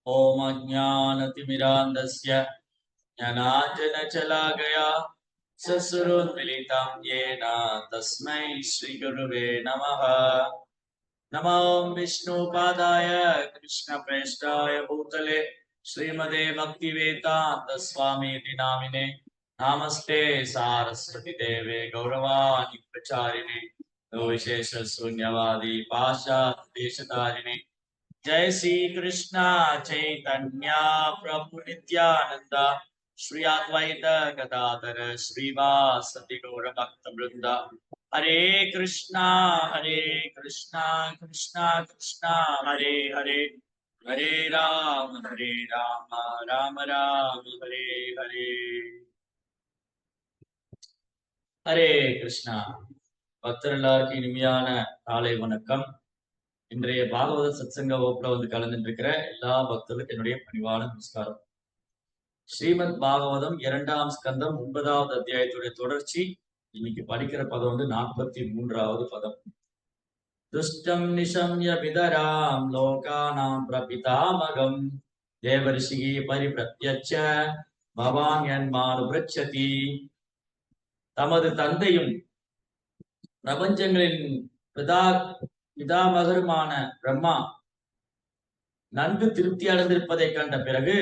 ओम अज्ञानतिमिरान्धस्य ज्ञानाञ्जनशलाकया चक्षुरुन्मीलितं येन तस्मै श्रीगुरुवे नमः। नमो विष्णुपादाय कृष्णप्रेष्ठाय भूतले श्रीमते भक्तिवेदान्त स्वामीति नामिने नमस्ते सारस्वती देवे गौरवाणी प्रचारिणे विशेष शून्यवादी पाश्चात्य देशतारिणे जय श्री कृष्ण चैतन्य प्रभु नित्यानंद श्री अद्वैत गदाधर श्रीवासदि गौर भक्त वृंद। हरे कृष्णा कृष्णा कृष्णा हरे हरे, हरे राम राम राम हरे हरे। हरे कृष्णा பக்தர்களுக்கு இனிமையான காலை வணக்கம். இன்றைய பாகவத சத்சங்க வகுப்புல கலந்துட்டு இருக்கிற எல்லா பக்தர்களுக்கும் என்னுடைய பணிவான நமஸ்காரம். ஸ்ரீமத் பாகவதம் 2ஆம் ஸ்கந்தம் 9வது அத்தியாயத்துடைய தொடர்ச்சி. இன்னைக்கு படிக்கிற பதம் 43வது பதம். துஷ்டம் நிஷம்ய பிதராம் லோகானாம் பிரபிதாமகம் தேவரிஷி பரிப்ரத்யச்ச பவான் யன்மார் விரட்சதி. தமது தந்தையும் பிரபஞ்சங்களின் பிதாமகருமான பிரம்மா நன்கு திருப்தி அடைந்திருப்பதை கண்ட பிறகு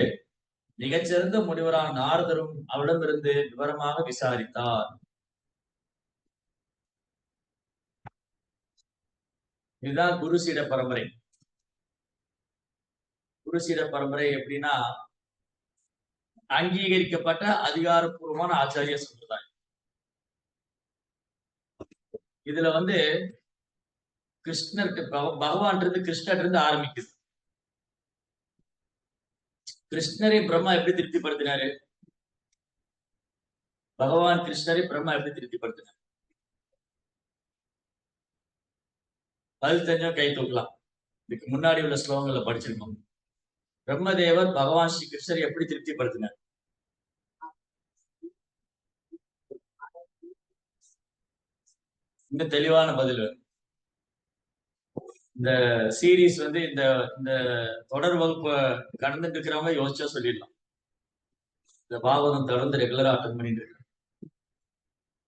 மிகச்சிறந்த முனிவரான நாரதரும் அவரிடமிருந்து விவரமாக விசாரித்தார். இதுதான் குருசீட பரம்பரை. குருசீட பரம்பரை எப்படின்னா, அங்கீகரிக்கப்பட்ட அதிகாரப்பூர்வமான ஆச்சாரிய சம்பிரதாயம். இதுல கிருஷ்ணருக்கு பகவான் இருந்து கிருஷ்ணர் இருந்து ஆரம்பிக்குது. கிருஷ்ணரை பிரம்மா எப்படி திருப்திப்படுத்தினாரு? பகவான் கிருஷ்ணரை பிரம்மா எப்படி திருப்திப்படுத்தினார்? பதில் தெரிஞ்சவங்க கை தூக்கலாம். இதுக்கு முன்னாடி உள்ள ஸ்லோகங்கள்ல படிச்சிருக்கோம். பிரம்மதேவர் பகவான் ஸ்ரீ கிருஷ்ணரை எப்படி திருப்திப்படுத்தினார்? இன்னும் தெளிவான பதில். இந்த சீரீஸ் இந்த இந்த தொடர் வகுப்பு கடந்துட்டு இருக்கிறவங்க யோசிச்சா சொல்லிடலாம். இந்த பாகவதம் தொடர்ந்து ரெகுலரா அட்டன் பண்ணிட்டு இருக்க,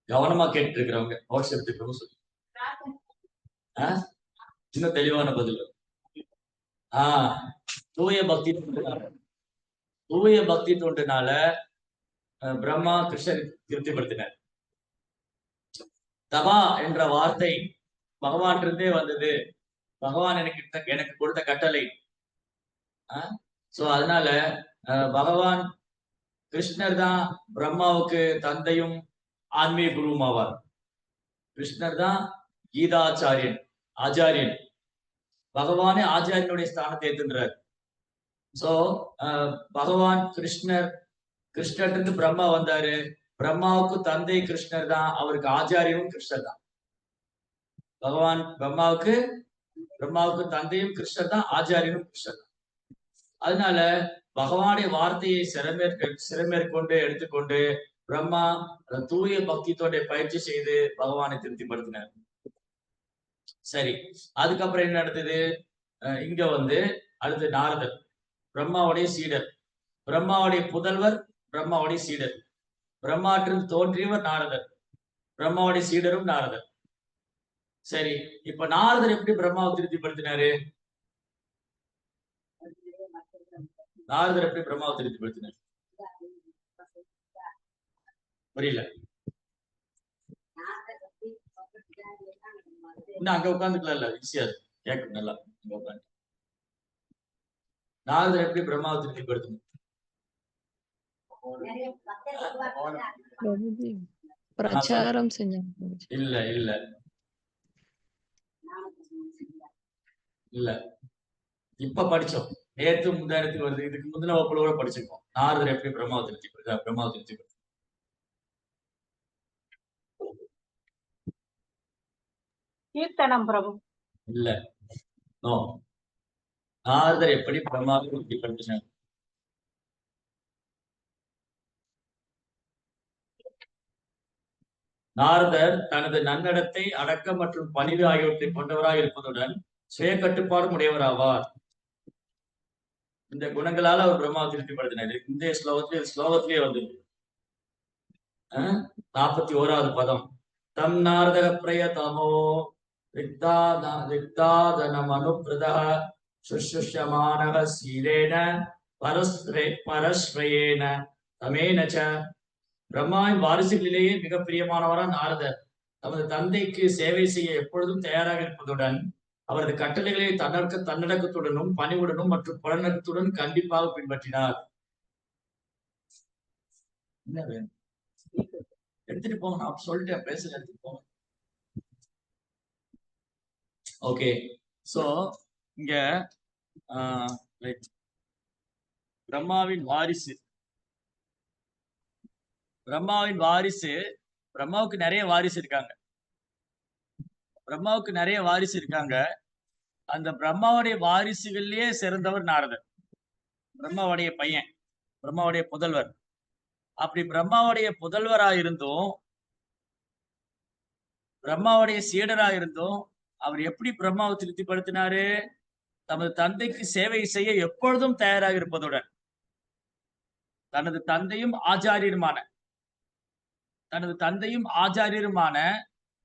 கவனமா கேட்டு இருக்கிறவங்க நோட்ஸ் எடுத்துக்கிறவங்க சொல்லி இன்னும் தெளிவான பதில். தூய பக்தி தூய பக்தி தொண்டுனால பிரம்மா கிருஷ்ணர் திருப்திப்படுத்தினார். தபா என்ற வார்த்தை பகவான் இருந்தே வந்தது. பகவான் எனக்கு கொடுத்த கட்டளை. சோ அதனால பகவான் கிருஷ்ணர் தான் பிரம்மாவுக்கு தந்தையும் ஆன்மீக குருவும் ஆவார். கிருஷ்ணர் தான் கீதாச்சாரியன், ஆச்சாரியன். பகவானே ஆச்சாரியனுடைய ஸ்தானத்தை ஏத்துன்றார். சோ பகவான் கிருஷ்ணர் பிரம்மா வந்தாரு. பிரம்மாவுக்கு தந்தை கிருஷ்ணர் தான், அவருக்கு ஆச்சாரியனும் கிருஷ்ணர் தான். பகவான் பிரம்மாவுக்கு தந்தையும் கிருஷ்ணர் தான், ஆச்சாரியனும் கிருஷ்ணர் தான். அதனால பகவானுடைய வார்த்தையை சிறமேற்கொண்டு எடுத்துக்கொண்டு பிரம்மா தூய பக்தியோட பயிற்சி செய்து பகவானை திருப்திப்படுத்தினார். சரி, அதுக்கப்புறம் என்ன நடந்தது? இங்க அடுத்து நாரதர், பிரம்மாவுடைய சீடர், பிரம்மாவுடைய புதல்வர், பிரம்மாவுடைய சீடர். பிரம்மாற்றில் தோன்றியவர் நாரதர், பிரம்மாவுடைய சீடரும் நாரதர். சரி, இப்ப நாரதர் எப்படி பிரம்மாவை திருப்திப்படுத்தினாரு? நாரதர் எப்படி பிரம்மாவை திருப்திப்படுத்தினார்? புரியல. இன்னும் அங்க உட்காந்துக்கல, ஈஸியா கேட்கும் நல்லா. உட்காந்து நாரதர் எப்படி பிரம்மாவை திருப்திப்படுத்தணும்? பிரச்சாரம் செஞ்சாங்க. இல்ல இல்ல இல்ல, இப்ப படிச்சோம். நேற்று முந்தாயிரத்துக்கு வருது. இதுக்கு முந்தின வகுப்புல கூட படிச்சிருக்கோம். நாரதர் எப்படி பிரம்மாவை திருப்திப்படுத்த கீர்த்தனம் பிரபு. இல்ல, நோ. நாரதர் எப்படி பிரம்மாவை திருப்திப்படுத்தினார்? நாரதர் தனது நன்னடத்தை, அடக்கம் மற்றும் பணிவு ஆகியவற்றை கொண்டவராக இருப்பதுடன் சுய கட்டுப்பாடும் உடையவராவார். இந்த குணங்களால அவர் பிரம்மாவை திருப்திப்படுத்தினார். இந்த ஸ்லோகத்திலேயே வந்து 41வது பதம். தம் நாரத பிரயதமோ ரிக்தாதனம் அனுப்ரதः சுஷ்ருஷ்யமானः சீலேன பரஸ்ரயேன தமேன ச. பிரம்மாவின் வாரிசுகளிலேயே மிக பிரியமானவரா நாரதர் தமது தந்தைக்கு சேவை செய்ய எப்பொழுதும் தயாராக இருப்பதுடன் அவரது கட்டளைகளை தன்னடக்கத்துடனும் பணிவுடனும் மற்றும் புலனடக்கத்துடன் கண்டிப்பாக பின்பற்றினார். என்ன வேணும் எடுத்துட்டு போங்க, நான் சொல்லிட்டேன், பேசுங்க, எடுத்துட்டு போங்க. ஓகே, சோ இங்க பிரம்மாவின் வாரிசு, பிரம்மாவுக்கு நிறைய வாரிசு இருக்காங்க. அந்த பிரம்மாவுடைய வாரிசுகளிலேயே சிறந்தவர் நாரதர், பிரம்மாவுடைய பையன், பிரம்மாவுடைய புதல்வர். அப்படி பிரம்மாவுடைய புதல்வராயிருந்தும் பிரம்மாவுடைய சீடராயிருந்தும் அவர் எப்படி பிரம்மாவை திருப்திப்படுத்தினாரு? தமது தந்தைக்கு சேவை செய்ய எப்பொழுதும் தயாராக இருப்பதுடன் தனது தந்தையும் ஆச்சாரியருமான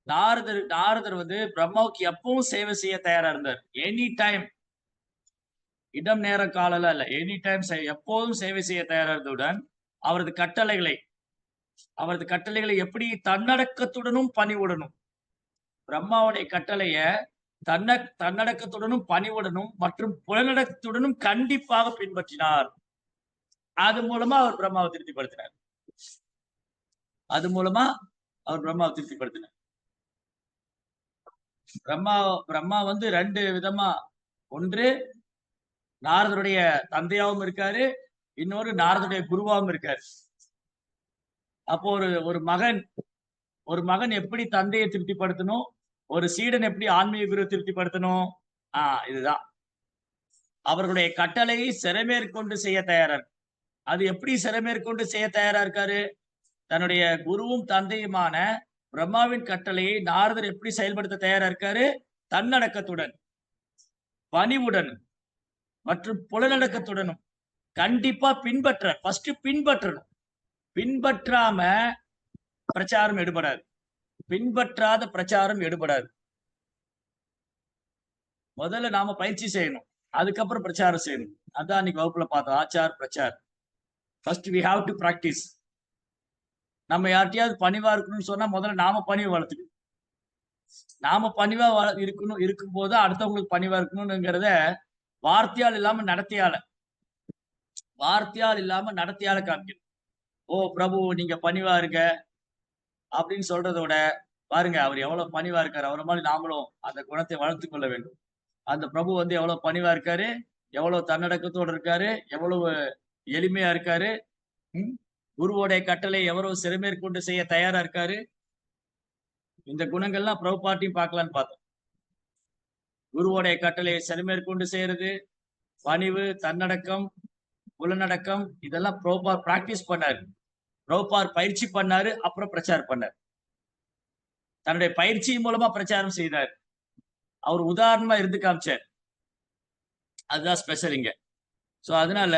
நாரதர் வந்து பிரம்மாவுக்கு எப்பவும் சேவை செய்ய தயாரா இருந்தார். எனி டைம், இடம் நேர காலம் இல்ல, எனி டைம் எப்போதும் சேவை செய்ய தயாரா இருந்ததுடன் அவரது கட்டளைகளை எப்படி தன்னடக்கத்துடனும் பணிவுடனும், பிரம்மாவுடைய கட்டளைய தன்னடக்கத்துடனும் பணிவுடனும் மற்றும் புலனடக்கத்துடனும் கண்டிப்பாக பின்பற்றினார். அது மூலமா அவர் பிரம்மாவை திருப்திப்படுத்தினார். பிரம்மா வந்து 2 விதமா, ஒன்று நாரதருடைய தந்தையாவும் இருக்காரு, இன்னொரு நாரதருடைய குருவாவும் இருக்காரு. அப்போ ஒரு மகன் எப்படி தந்தையை திருப்திப்படுத்தணும், ஒரு சீடன் எப்படி ஆன்மீக குரு திருப்திப்படுத்தணும்? இதுதான். அவர்களுடைய கட்டளையை சிறமேற்கொண்டு செய்ய தயாரா இருக்கு. அது எப்படி சிறமேற்கொண்டு செய்ய தயாரா இருக்காரு? தன்னுடைய குருவும் தந்தையுமான பிரம்மாவின் கட்டளையை நாரதர் எப்படி செயல்படுத்த தயாரா இருக்காரு? தன்னடக்கத்துடன், பணிவுடன் மற்றும் புலனடக்கத்துடனும் கண்டிப்பா ஃபர்ஸ்ட் பின்பற்றணும். பின்பற்றாம பிரச்சாரம் எடுபடாது, பின்பற்றாத பிரச்சாரம் எடுபடாது. முதல்ல நாம பயிற்சி செய்யணும், அதுக்கப்புறம் பிரச்சாரம் செய்யணும். அதான் இன்னைக்கு வகுப்புல பார்த்தோம், ஆச்சார் பிரச்சார். First we have to practise. நம்ம யார்கிட்டயாவது பணிவா இருக்கணும்னு சொன்னா முதல்ல நாம பணிவை வளர்த்துக்கணும். நாம பணிவா இருக்கும் போது அடுத்தவங்களுக்கு பணிவா இருக்கணும்ங்கிறத வார்த்தையால் இல்லாம நடத்தியால காமிக்கணும். ஓ பிரபு, நீங்க பணிவா இருக்க அப்படின்னு சொல்றதோட பாருங்க அவர் எவ்வளவு பணிவா இருக்காரு, அவரை மாதிரி நாமளும் அந்த குணத்தை வளர்த்து கொள்ள வேண்டும். அந்த பிரபு வந்து எவ்வளவு பணிவா இருக்காரு, எவ்வளவு தன்னடக்கத்தோடு இருக்காரு, எவ்வளவு எளிமையா இருக்காரு, குருவோடைய கட்டளை எவ்வளவு சிறமேற்கொண்டு செய்ய தயாரா இருக்காரு. இந்த குணங்கள்லாம் பிரபுபாட்டையும் பார்க்கலான்னு பார்த்தோம். குருவோடைய கட்டளையை சிறமேற்கொண்டு செய்யறது, பணிவு, தன்னடக்கம், புலனடக்கம், இதெல்லாம் பிரபுபார் பிராக்டிஸ் பண்ணாரு. பிரபுபார் பயிற்சி பண்ணாரு, அப்புறம் பிரச்சாரம் பண்ணார். தன்னுடைய பயிற்சி மூலமா பிரச்சாரம் செய்தார். அவர் உதாரணமா இருந்து காமிச்சார். அதுதான் ஸ்பெஷல் இங்க. சோ அதனால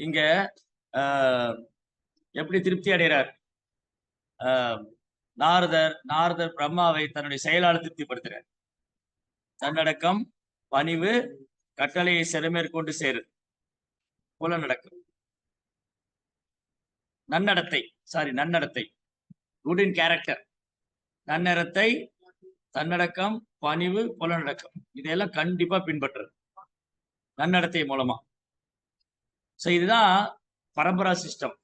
இங்க எப்படி திருப்தி அடைகிறார் நாரதர் பிரம்மாவை தன்னுடைய செயலாளர் திருப்திப்படுத்துறார். தன்னடக்கம், பணிவு, கட்டளையை சிறமேற்கொண்டு சேரு, புலனடக்கம், நன்னடத்தை, குட் இன் கேரக்டர், நன்னடத்தை, தன்னடக்கம், பணிவு, புலனடக்கம், இதெல்லாம் கண்டிப்பா பின்பற்றுறது நன்னடத்தை மூலமா. சோ இதுதான் பரம்பரா சிஸ்டம்.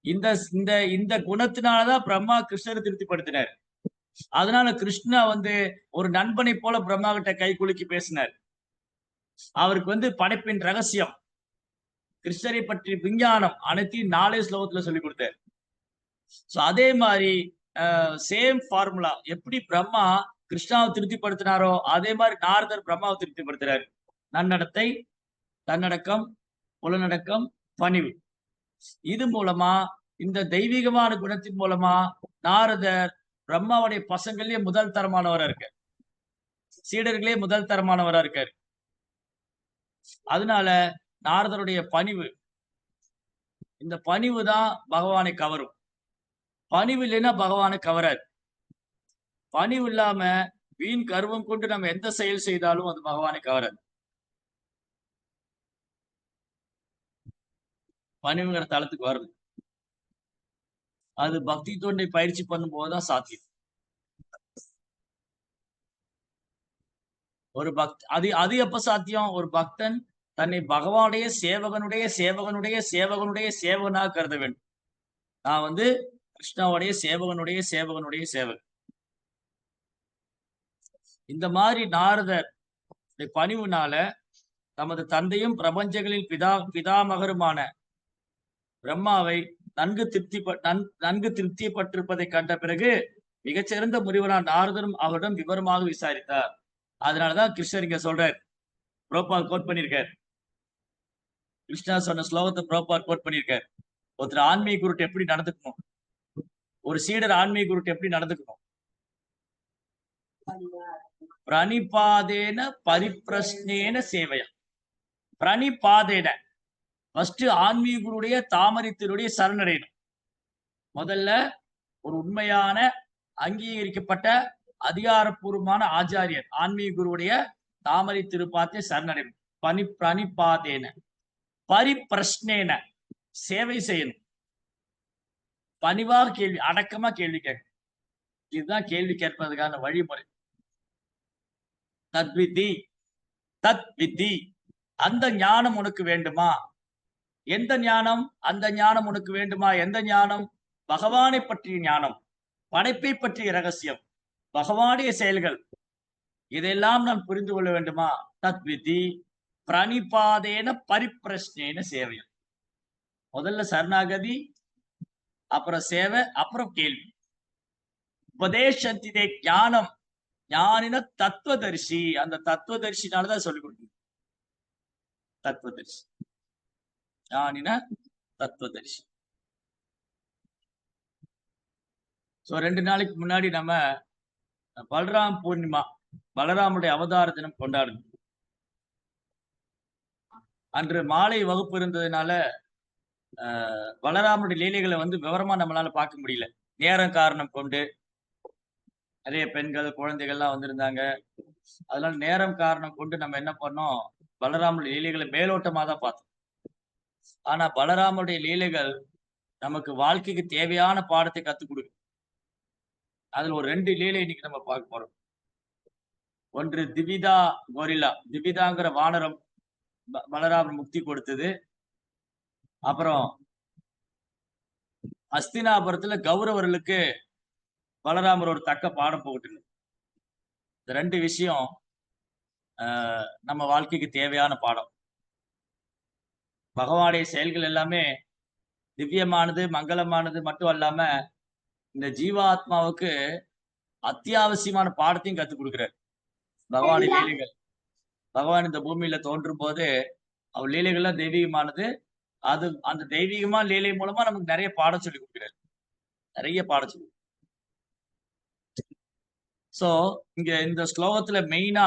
இந்த குணத்தினாலதான் பிரம்மா கிருஷ்ணரை திருப்திப்படுத்தினார். அதனால கிருஷ்ணா வந்து ஒரு நண்பனை போல பிரம்மா கிட்ட கை குலுக்கி பேசினார். அவருக்கு வந்து படைப்பின் ரகசியம், கிருஷ்ணரை பற்றி விஞ்ஞானம் அனைத்தையும் 4 ஸ்லோகத்துல சொல்லி கொடுத்தார். சோ அதே மாதிரி சேம் ஃபார்முலா, எப்படி பிரம்மா கிருஷ்ணாவை திருப்திப்படுத்தினாரோ அதே மாதிரி நாரதர் பிரம்மாவை திருப்திப்படுத்துறாரு. நன்னடத்தை, தன்னடக்கம், புலனடக்கம், பணிவு, இது மூலமா, இந்த தெய்வீகமான குணத்தின் மூலமா நாரதர் பிரம்மாவுடைய பசங்களே முதல் தரமானவரா இருக்கார், சீடர்களே முதல் தரமானவரா இருக்காரு. அதனால நாரதருடைய பணிவு. இந்த பணிவு தான் பகவானை கவரும். பணிவு இல்லைன்னா பகவானை கவராது. பணிவு இல்லாம வீண் கர்வம் கொண்டு நம்ம எந்த செயல் செய்தாலும் அது பகவானை கவராது. பணிவுங்கிற தளத்துக்கு வருது. அது பக்தி தொண்டை பயிற்சி பண்ணும் போதுதான் சாத்தியம். ஒரு அது எப்ப சாத்தியம்? ஒரு பக்தன் தன்னை பகவானுடைய சேவகனுடைய சேவகனுடைய சேவகனுடைய சேவகனாக கருத வேண்டும். நான் வந்து கிருஷ்ணாவுடைய சேவகனுடைய சேவகனுடைய சேவகன். இந்த மாதிரி நாரதர் பணிவுனால தமது தந்தையும் பிரபஞ்சங்களின் பிதாமகருமான பிரம்மாவை நன்கு திருப்திப்பட்டிருப்பதை கண்ட பிறகு மிகச்சிறந்த முனிவரான நாரதரும் அவரிடம் விவரமாக விசாரித்தார். அதனாலதான் கிருஷ்ணர் இங்க சொல்றார். பிரபுபாத் கோட் பண்ணியிருக்கார். கிருஷ்ணா சொன்ன ஸ்லோகத்தை பிரபுபாத் கோட் பண்ணியிருக்கார். ஒருத்தர் ஆன்மீக குருட்டு எப்படி நடந்துக்கணும், ஒரு சீடர் ஆன்மீக குருட்டு எப்படி நடந்துக்கணும்? பிரணிபாதேன பரிப்பிரஷ்னேன சேவையா. பிரணிபாதேன ஃபர்ஸ்ட் ஆன்மீக குருடைய தாமரைத்தினுடைய சரணடையணும். முதல்ல ஒரு உண்மையான அங்கீகரிக்கப்பட்ட அதிகாரப்பூர்வமான ஆச்சாரியர் ஆன்மீக குருவுடைய தாமரை திருப்பாத்தை சரணடையணும். பிரணிபாதேன பரிப்பிரஷ்னேன சேவை செய்யணும். பணிவாக கேள்வி, அடக்கமா கேள்வி கேட்கணும். இதுதான் கேள்வி கேட்பதற்கான வழிமுறை. தத் வித்தி அந்த ஞானம் உனக்கு வேண்டுமா? எந்த ஞானம்? அந்த ஞானம் உனக்கு வேண்டுமா? எந்த ஞானம்? பகவானை பற்றிய ஞானம், படைப்பை பற்றிய ரகசியம், பகவானுடைய செயல்கள், இதெல்லாம் நான் புரிந்து கொள்ள வேண்டுமா? தத் வித்தி பிரணிபாதேன பரிப்பிரஷ்னேன சேவையம். முதல்ல சரணாகதி, அப்புறம் சேவை, அப்புறம் கேள்வி. உபதேசத்திலே ஞானம் ஞானின தத்துவதரிசி. அந்த தத்துவதரிசினாலதான் சொல்லிக் கொடுக்கணும். தத்துவதரிசி, ஞானின தத்துவதரிசி. 2 நாளைக்கு முன்னாடி நம்ம பலராம் பூர்ணிமா, பலராமுடைய அவதார தினம் கொண்டாடணும். அன்று மாலை வகுப்பு இருந்ததுனால பலராமுடைய லீலைகளை விவரமா நம்மளால பார்க்க முடியல. நேரம் காரணம் கொண்டு நிறைய பெண்கள் குழந்தைகள்லாம் வந்திருந்தாங்க. அதனால நேரம் காரணம் கொண்டு நம்ம என்ன பண்ணோம், பலராமுடைய லீலைகளை மேலோட்டமா தான் பார்த்தோம். ஆனா பலராமுடைய லீலைகள் நமக்கு வாழ்க்கைக்கு தேவையான பாடத்தை கத்துக் கொடுக்கும். அதுல ஒரு 2 லீலை இன்னைக்கு நம்ம பார்க்க போறோம். ஒன்று திவிதா கொரில்லா, திவிதாங்கிற வானரம் பலராமர் முக்தி கொடுத்தது. அப்புறம் அஸ்தினாபுரத்துல கௌரவர்களுக்கு பலராமர் ஒரு தக்க பாடம் போகட்டுங்க. இந்த 2 விஷயம் நம்ம வாழ்க்கைக்கு தேவையான பாடம். பகவானுடைய செயல்கள் எல்லாமே திவ்யமானது, மங்களமானது மட்டும் அல்லாம இந்த ஜீவாத்மாவுக்கு அத்தியாவசியமான பாடத்தையும் கத்துக் கொடுக்கிறார். பகவானுடைய லீலைகள், பகவான் இந்த பூமியில தோன்றும் போது அவர் லீலைகள்லாம் தெய்வீகமானது. அது அந்த தெய்வீகமான லீலை மூலமா நமக்கு நிறைய பாடம் சொல்லி கொடுக்கிறார். நிறைய பாடம் சொல்லி. சோ இங்க இந்த ஸ்லோகத்துல மெயினா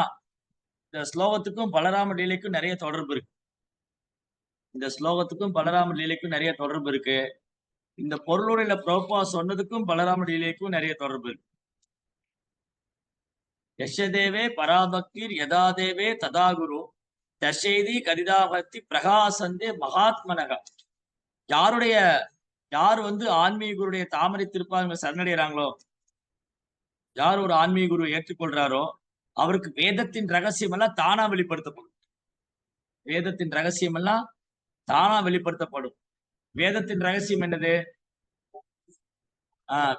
இந்த ஸ்லோகத்துக்கும் பலராம லீலைக்கும் நிறைய தொடர்பு இருக்கு. இந்த ஸ்லோகத்துக்கும் பலராம லீலைக்கும் நிறைய தொடர்பு இருக்கு. இந்த பொருளுடைய பிரபா சொன்னதுக்கும் பலராம லீலைக்கும் நிறைய தொடர்பு இருக்கு. யசதேவே பராபக்திர் யதாதேவே ததாகுரு தசேதி கரிதாபக்தி பிரகாசந்தே மகாத்மனக. யார் ஆன்மீக குருடைய தாமரை திருப்பாங்க சரணடைகிறாங்களோ, யார் ஒரு ஆன்மீக குருவை ஏற்றுக்கொள்றாரோ அவருக்கு வேதத்தின் ரகசியம் எல்லாம் தானா வெளிப்படுத்தப்படும். வேதத்தின் ரகசியம் எல்லாம் தானா வெளிப்படுத்தப்படும். வேதத்தின் ரகசியம் என்னது?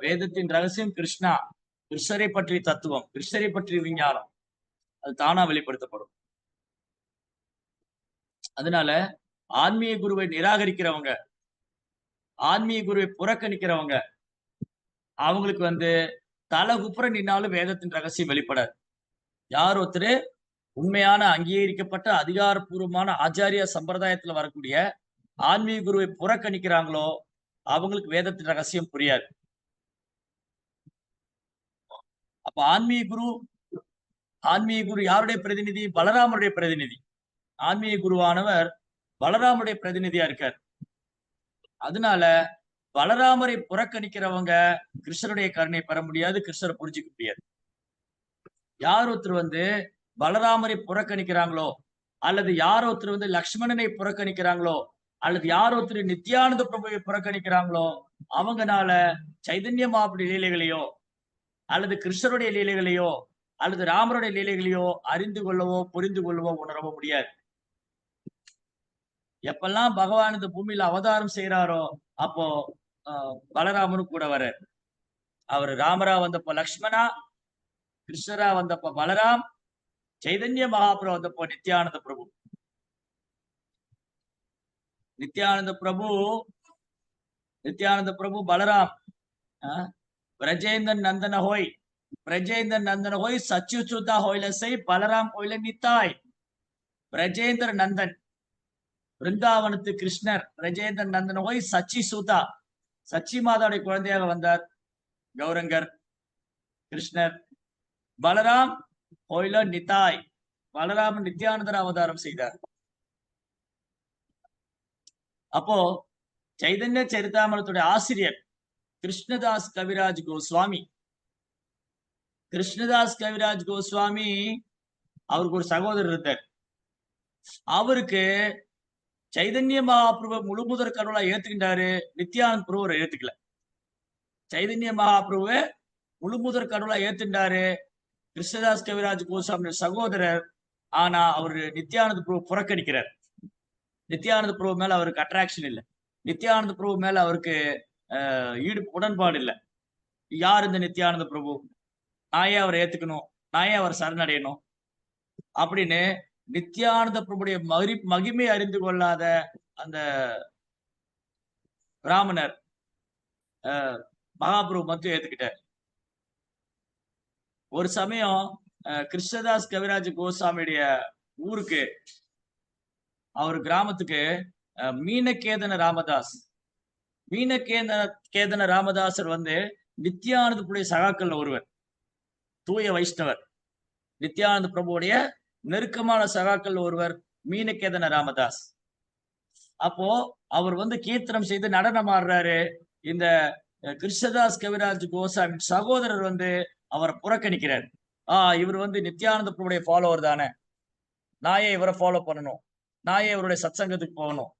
வேதத்தின் ரகசியம் கிருஷ்ணா, கிருஷ்ணரை பற்றிய தத்துவம், கிருஷ்ணரை பற்றிய விஞ்ஞானம், அது தானா வெளிப்படுத்தப்படும். அதனால ஆன்மீக குருவை நிராகரிக்கிறவங்க, ஆன்மீக குருவை புறக்கணிக்கிறவங்க, அவங்களுக்கு தலகுப்புற நின்னாலும் வேதத்தின் ரகசியம் வெளிப்படாது. யார் ஒருத்தர் உண்மையான அங்கீகரிக்கப்பட்ட அதிகாரப்பூர்வமான ஆச்சாரிய சம்பிரதாயத்துல வரக்கூடிய ஆன்மீக குருவை புறக்கணிக்கிறாங்களோ அவங்களுக்கு வேதத்தின் ரகசியம் புரியாது. அப்ப ஆன்மீக குரு யாருடைய பிரதிநிதி? பலராமருடைய பிரதிநிதி. ஆன்மீக குருவானவர் பலராமருடைய பிரதிநிதியா இருக்கார். அதனால பலராமரை புறக்கணிக்கிறவங்க கிருஷ்ணருடைய கருணை பெற முடியாது, கிருஷ்ணரை புரிஞ்சுக்க முடியாது. யார் ஒருத்தர் வந்து பலராமரை புறக்கணிக்கிறாங்களோ, அல்லது யார் ஒருத்தர் வந்து லக்ஷ்மணனை புறக்கணிக்கிறாங்களோ, அல்லது யார் ஒருத்தர் நித்யானந்த பிரபுவை புறக்கணிக்கிறாங்களோ, அவங்கனால சைதன்ய மகாபுருடைய லீலைகளையோ, அல்லது கிருஷ்ணருடைய லீலைகளையோ, அல்லது ராமருடைய லீலைகளையோ அறிந்து கொள்ளவோ, புரிந்து கொள்ளவோ, உணரவோ முடியாது. எப்பெல்லாம் பகவான் இந்த பூமியில அவதாரம் செய்யறாரோ, அப்போ பலராமனும் கூட வர. அவர் ராமரா வந்தப்போ லக்ஷ்மணா, கிருஷ்ணரா வந்தப்போ பலராம், சைதன்ய மகாபிரபு வந்தப்போ நித்யானந்த பிரபு. நித்யானந்த பிரபு பலராம் பிரஜேந்தன் நந்தன ஹோய், பிரஜேந்தர் நந்தன ஹோய், சச்சுசுதா ஹோயில செய், பலராம் கோயில நித்தாய். பிரஜேந்திர நந்தன் பிருந்தாவனத்து கிருஷ்ணர், பிரஜேந்திர நந்தன ஹோய் சச்சி சூதா, சச்சி மாதாவுடைய குழந்தையாக வந்தார் கௌரங்கர் கிருஷ்ணர். பலராம் கோயில நித்தாய், பலராமன் நித்யானந்தர் அவதாரம் செய்தார். அப்போ சைதன்ய சரிதாமிரத்துடைய ஆசிரியர் கிருஷ்ணதாஸ் கவிராஜ் கோஸ்வாமி. கிருஷ்ணதாஸ் கவிராஜ் கோஸ்வாமி அவருக்கு ஒரு சகோதரர் இருந்தார். அவருக்கு சைதன்ய மகாபிரபு முழுமுதற் கடவுளா ஏத்துக்கிட்டாரு, நித்யானந்த பிரபு ஏத்துக்கல. சைதன்ய மகாபிரபு முழுமுதற் கடவுளா ஏத்துட்டாரு கிருஷ்ணதாஸ் கவிராஜ் கோஸ்வாமி சகோதரர். ஆனா அவரு நித்யானந்த பிரபு புறக்கணிக்கிறார். நித்யானந்த பிரபு மேல அவருக்கு அட்ராக்ஷன் இல்லை, நித்யானந்த பிரபு மேல அவருக்கு உடன்பாடு இல்லை. யார் இந்த நித்யானந்த பிரபு, நான் ஏன் அவரை ஏத்துக்கணும், நான் ஏன் அவர் சரணடையணும் அப்படின்னு நித்யானந்த பிரபுடைய மகிமை அறிந்து கொள்ளாத அந்த பிராமணர் மகாபிரபு மட்டும் ஏத்துக்கிட்டார். ஒரு சமயம் கிருஷ்ணதாஸ் கவிராஜ் கோஸ்வாமியுடைய ஊருக்கு, அவர் கிராமத்துக்கு மீனகேதன ராமதாசர் வந்து நித்யானந்தப்புடைய சகாக்கள்ல ஒருவர், தூய வைஷ்ணவர். நித்யானந்த பிரபுடைய நெருக்கமான சகாக்கள் ஒருவர் மீனகேதன ராமதாஸ். அப்போ அவர் வந்து கீர்த்தனம் செய்து நடனம் ஆடுறாரு. இந்த கிருஷ்ணதாஸ் கவிராஜ் கோஸ்வாமி சகோதரர் வந்து அவரை புறக்கணிக்கிறார். இவர் வந்து நித்யானந்த பிரபுடைய ஃபாலோவர் தானே, நாயே இவரை ஃபாலோ பண்ணணும், நாயே இவருடைய சத்சங்கத்துக்கு போகணும்,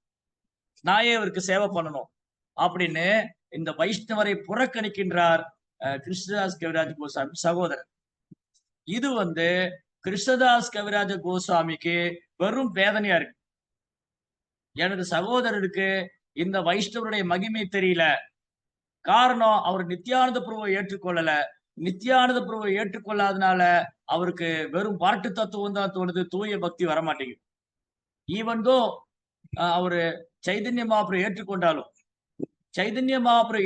நாயே இவருக்கு சேவை பண்ணணும் அப்படின்னு இந்த வைஷ்ணவரை புறக்கணிக்கின்றார் கிருஷ்ணதாஸ் கவிராஜ் கோஸ்வாமி சகோதரர். இது வந்து கிருஷ்ணதாஸ் கவிராஜ கோஸ்வாமிக்கு வெறும் வேதனையா இருக்கு. எனது சகோதரருக்கு இந்த வைஷ்ணவருடைய மகிமை தெரியல. காரணம், அவர் நித்யானந்த பிரபுவை ஏற்றுக்கொள்ளல. நித்யானந்த பிரபுவை ஏற்றுக்கொள்ளாதனால அவருக்கு வெறும் பாட்டு தத்துவம் தான் தோணுது, தூய பக்தி வரமாட்டேங்குது. ஈவன்தோ அவரு சைதன்ய மகாபிரபு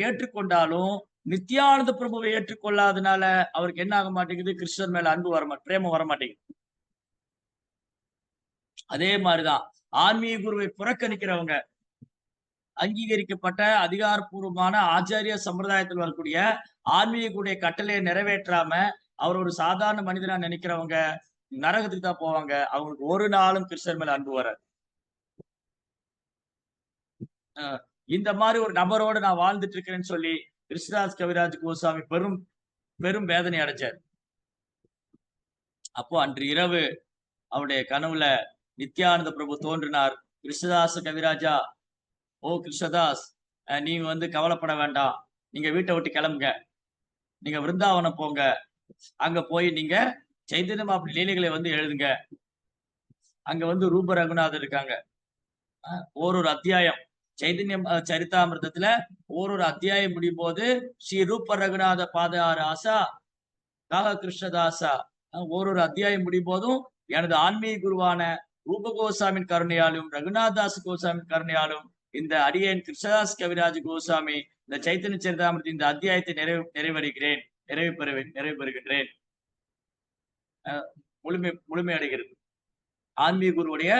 ஏற்றுக்கொண்டாலும் நித்யானந்த பிரபுவை ஏற்றுக்கொள்ளாதனால அவருக்கு என்ன ஆக மாட்டேங்குது, கிருஷ்ணர் மேல அன்பு பிரேமம் வரமாட்டேங்குது. அதே மாதிரிதான் ஆன்மீக குருவை புறக்கணிக்கிறவங்க, அங்கீகரிக்கப்பட்ட அதிகாரப்பூர்வமான ஆச்சாரிய சம்பிரதாயத்தில் வரக்கூடிய ஆன்மீக குருடைய கட்டளையை நிறைவேற்றாம அவர் ஒரு சாதாரண மனிதனா நினைக்கிறவங்க நரகத்துக்கு தான் போவாங்க. அவங்களுக்கு ஒரு நாளும் கிருஷ்ணர் மேல அன்பு வராது. இந்த மாதிரி ஒரு நபரோடு நான் வாழ்ந்துட்டு இருக்கிறேன்னு சொல்லி கிருஷ்ணதாஸ் கவிராஜ் கோஸ்வாமி பெரும் பெரும் வேதனை அடைஞ்சார். அப்போ அன்று இரவு அவருடைய கனவுல நித்யானந்த பிரபு தோன்றினார். கிருஷ்ணதாஸ் கவிராஜா, ஓ கிருஷ்ணதாஸ், நீங்க வந்து கவலைப்பட வேண்டாம், நீங்க வீட்டை விட்டு கிளம்புங்க, நீங்க விருந்தாவனம் போங்க, அங்க போய் நீங்க சைதன்ய மகாபிரபு லீலைகளை வந்து எழுதுங்க. அங்க வந்து ரூப ரகுநாதர் இருக்காங்க. ஒரு அத்தியாயம் சைதன்ய சரிதாமிரதத்துல ஒரு அத்தியாயம் முடியும் போது ஸ்ரீ ரூப ரகுநாத பாதார ஆசா காக கிருஷ்ணதாசா, ஒரு அத்தியாயம் முடியும் போதும் எனது ஆன்மீக குருவான ரூப கோஸ்வாமின் கருணையாலும் ரகுநாதாஸ் கோஸ்வாமின் கருணையாலும் இந்த அடியேன் கிருஷ்ணதாஸ் கவிராஜ் கோஸ்வாமி இந்த சைத்தன்ய சரிதாமிரத்தின் இந்த அத்தியாயத்தை நிறைவு பெறுகின்றேன், முழுமை அடைகிறது. ஆன்மீக குருவுடைய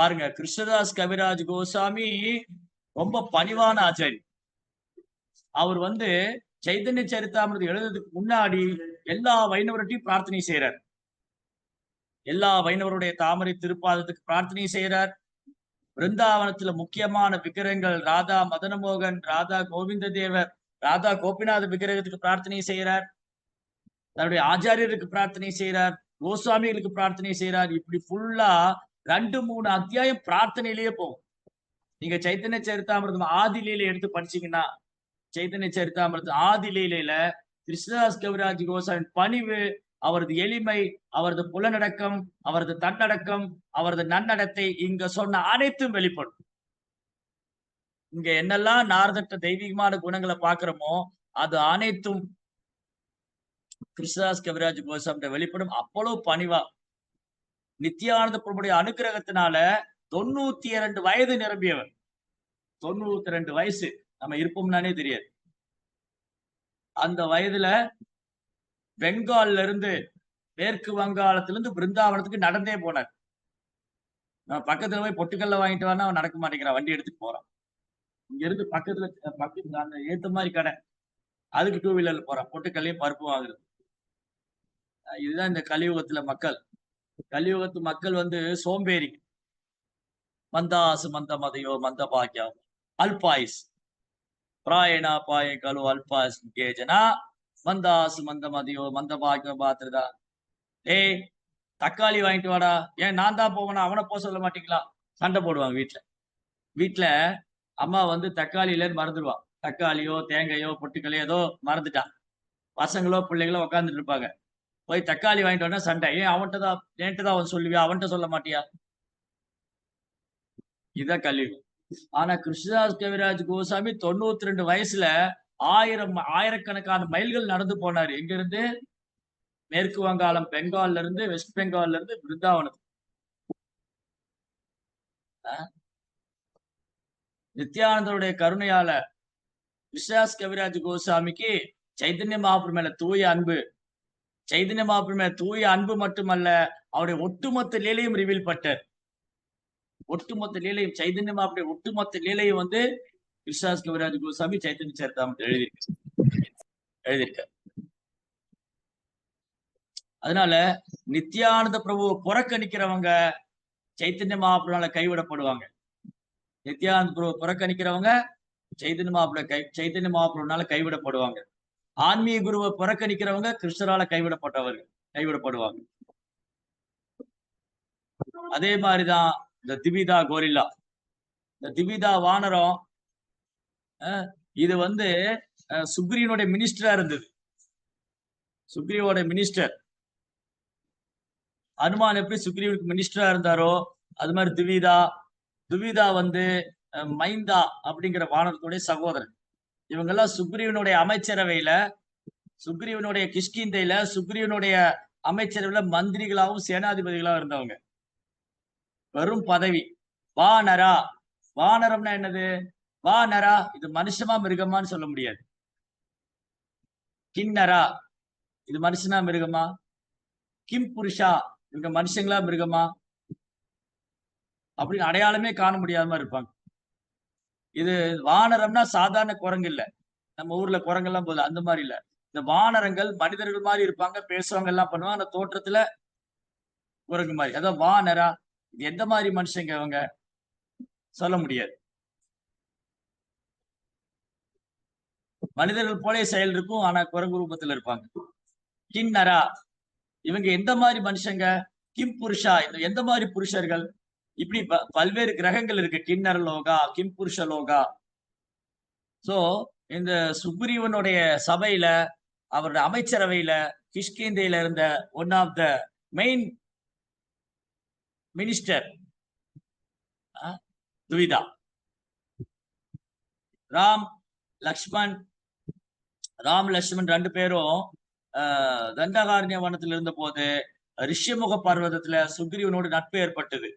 பாருங்க, கிருஷ்ணதாஸ் கவிராஜ் கோஸ்வாமி ரொம்ப பணிவான ஆச்சாரி. அவர் வந்து சைதன்ய சரிதாமிரதம் எழுதுறதுக்கு முன்னாடி எல்லா வைணவர்கிட்டையும் பிரார்த்தனை செய்யறார். எல்லா வைணவருடைய தாமரை திருப்பாதத்துக்கு பிரார்த்தனை செய்யறார். பிருந்தாவனத்துல முக்கியமான விக்கிரகங்கள் ராதா மதனமோகன், ராதா கோவிந்த தேவர், ராதா கோபிநாத விக்கிரகத்துக்கு பிரார்த்தனை செய்யறார். தன்னுடைய ஆச்சாரியருக்கு பிரார்த்தனை செய்யறார். கோஸ்வாமிகளுக்கு பிரார்த்தனை செய்யறார். இப்படி ஃபுல்லா 2-3 அத்தியாயம் பிரார்த்தனையிலேயே போகும். நீங்க சைத்தன்ய சரிதாமிர்தம் ஆதிலீலை எடுத்து படிச்சீங்கன்னா, சைத்தன்ய சரிதாமிர்தம் ஆதிலீலையில கிருஷ்ணதாஸ் கவிராஜ் கோசாமி பணிவு, அவரது எளிமை, அவரது புலனடக்கம், அவரது தன்னடக்கம், அவரது நன்னடத்தை இங்க சொன்ன அனைத்தும் வெளிப்படும். இங்க என்னெல்லாம் நாரதட்ட தெய்வீகமான குணங்களை பாக்குறோமோ அது அனைத்தும் கிருஷ்ணதாஸ் கவிராஜ் கோசாமி வெளிப்படும். அவ்வளவு பணிவா நித்யானந்த பிரபுடைய அனுகிரகத்தினால 92 வயது நிரம்பியவர். 92 வயசு நம்ம இருப்போம்னானே தெரியாது. அந்த வயதுல பெங்கால்ல இருந்து மேற்கு வங்காளத்துல இருந்து பிருந்தாவனத்துக்கு நடந்தே போனார். நம்ம பக்கத்துல போய் பொட்டுக்கல்ல வாங்கிட்டு வானா அவன் நடக்க மாட்டேங்கிறான், வண்டி எடுத்துட்டு போறான். இங்க இருந்து பக்கத்துல அந்த ஏத்த மாதிரி கடை, அதுக்கு 2 வீலர்ல போறான், பொட்டுக்கல்லையும் பருப்பு வாங்குறது. இதுதான் இந்த கலியுகத்துல மக்கள். கலியுகத்து மக்கள் சோம்பேறி. மந்தாசு மந்த மதையோ மந்த பாக்கியம் அல்பாயுஸ் பிராயணா பாய கலு அல்பாயுஸ் கேஜனா மந்தாசு மந்த மதையோ மந்த பாக்கியம் பாத்துருதா. ஏய் தக்காளி வாங்கிட்டு வாடா, ஏன் நான் தான் போவேனா, அவனை போக சொல்ல மாட்டீங்களா? சண்டை போடுவாங்க வீட்டுல. வீட்டுல அம்மா தக்காளி இல்லைன்னு மறந்துடுவான். தக்காளியோ தேங்காயோ பொட்டுக்கலையோ ஏதோ மறந்துட்டான். பசங்களோ பிள்ளைகளோ உட்காந்துட்டு இருப்பாங்க. போய் தக்காளி வாங்கிட்டு வந்தா சண்டை. ஏன் என்கிட்ட தான் அவன் சொல்லுவியா, அவன்கிட்ட சொல்ல மாட்டியா? இதுதான் கலியுகம். ஆனா கிருஷ்ணதாஸ் கவிராஜ் கோசாமி 92 வயசுல ஆயிரக்கணக்கான மைல்கள் நடந்து போனாரு. எங்க இருந்து? மேற்கு வங்காளம், பெங்கால்ல இருந்து, வெஸ்ட் பெங்கால்ல இருந்து பிருந்தாவனத்துக்கு. நித்யானந்தருடைய கருணையால கிருஷ்ணதாஸ் கவிராஜ் கோசாமிக்கு சைதன்ய மகாபிரபு மேல தூய அன்பு, சைதன்ய மகாபிரபு மேல தூய அன்பு மட்டுமல்ல, அவருடைய ஒட்டுமொத்த லீலையும் ரிவீல் பட்டார். ஒட்டுமொத்த லீலையும் சைதன்ய மகாபிரபுடைய ஒட்டுமொத்த லீலையும் கிருஷ்ணதாஸ் கவிராஜ் கோசாமி சைத்தன்ய சரிதாமிரதம் எழுதியிருக்கார். அதனால நித்யானந்த பிரபுவை புறக்கணிக்கிறவங்க சைத்தன்ய மகாபிரபுனால கைவிடப்படுவாங்க. நித்யானந்த பிரபு புறக்கணிக்கிறவங்க சைத்தன்ய மகாபிரபுனால கைவிடப்படுவாங்க. ஆன்மீக குருவை புறக்கணிக்கிறவங்க கிருஷ்ணரால கைவிடப்படுவாங்க. அதே மாதிரிதான் இந்த திபிதா கோரில்லா, இந்த திபிதா வானரம். இது சுக்ரீவனுடைய மினிஸ்டரா இருந்தது. சுக்ரீவோட மினிஸ்டர். அனுமான் எப்படி சுக்ரீவனுக்கு மினிஸ்டரா இருந்தாரோ அது மாதிரி துவிதா மைந்தா அப்படிங்கிற வானரத்துடைய சகோதரன். இவங்கெல்லாம் சுக்ரீவனுடைய அமைச்சரவையில, சுக்ரீவனுடைய கிஷ்கிந்தையில, சுக்ரீவனுடைய அமைச்சரவையில மந்திரிகளாகவும் சேனாதிபதிகளாகவும் இருந்தவங்க. வெறும் பதவி. வானரா, வானரம்னா என்னது? வானரா இது மனுஷமா மிருகமான்னு சொல்ல முடியாது. கிண்ணரா இது மனுஷனா மிருகமா? கிம் புருஷா இவங்க மனுஷங்களா மிருகமா அப்படின்னு அடையாளமே காண முடியாம இருப்பாங்க. இது வானரம்னா சாதாரண குரங்கு இல்ல, நம்ம ஊர்ல குரங்கெல்லாம் போதும் அந்த மாதிரி இல்ல. இந்த வானரங்கள் மனிதர்கள் மாதிரி இருப்பாங்க, பேசுவாங்க, எல்லாம் பண்ணுவாங்க. அந்த தோற்றத்துல குரங்கு மாதிரி. அதான் வானரா. இது எந்த மாதிரி மனுஷங்க அவங்க சொல்ல முடியாது. மனிதர்கள் போலே செயல் இருக்கும், ஆனா குரங்கு ரூபத்துல இருப்பாங்க. கிண்ணரா இவங்க எந்த மாதிரி மனுஷங்க? கிம் புருஷா எந்த மாதிரி புருஷர்கள்? இப்படி பல்வேறு கிரகங்கள் இருக்கு. கிண்ணர லோகா, கிம் புருஷ லோகா. சோ இந்த சுக்ரீவனுடைய சபையில, அவருடைய அமைச்சரவையில, கிஷ்கிந்தையில இருந்த one of the main minister Dwivida. Ram Lakshman 2 பேரும் தண்டகாரண்ய வனத்தில் இருந்த போது ரிஷிமுக பர்வதத்துல சுக்ரீவனோடு நட்பு ஏற்பட்டது.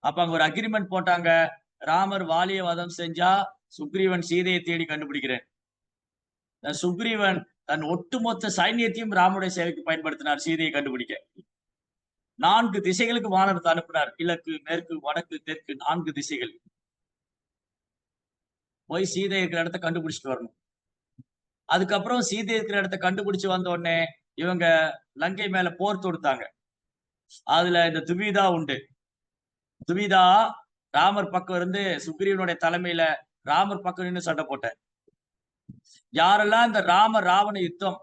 அப்ப அங்க ஒரு அக்ரிமெண்ட் போட்டாங்க. ராமர் வாலிய வதம் செஞ்சா சுக்ரீவன் சீதையை தேடி கண்டுபிடிக்கிறேன். சுக்ரீவன் தன் ஒட்டுமொத்த சைன்யத்தையும் ராமனுடைய சேவைக்கு பயன்படுத்தினார் சீதையை கண்டுபிடிக்க. 4 திசைகளுக்கு வானரத்தை அனுப்பினார். கிழக்கு, மேற்கு, வடக்கு, தெற்கு 4 திசைகள். போய் சீதை இருக்கிற இடத்த கண்டுபிடிச்சிட்டு வரணும். அதுக்கப்புறம் சீதை இருக்கிற இடத்த கண்டுபிடிச்சு வந்த உடனே இவங்க லங்கை மேல போர் தொடுத்தாங்க. அதுல இந்த துவிதா உண்டு. துவிதா ராமர் பக்கம் இருந்து சுக்ரீவனுடைய தலைமையில ராமர் பக்கம் நின்று சண்டை போட்டார். யாரெல்லாம் இந்த ராவண யுத்தம்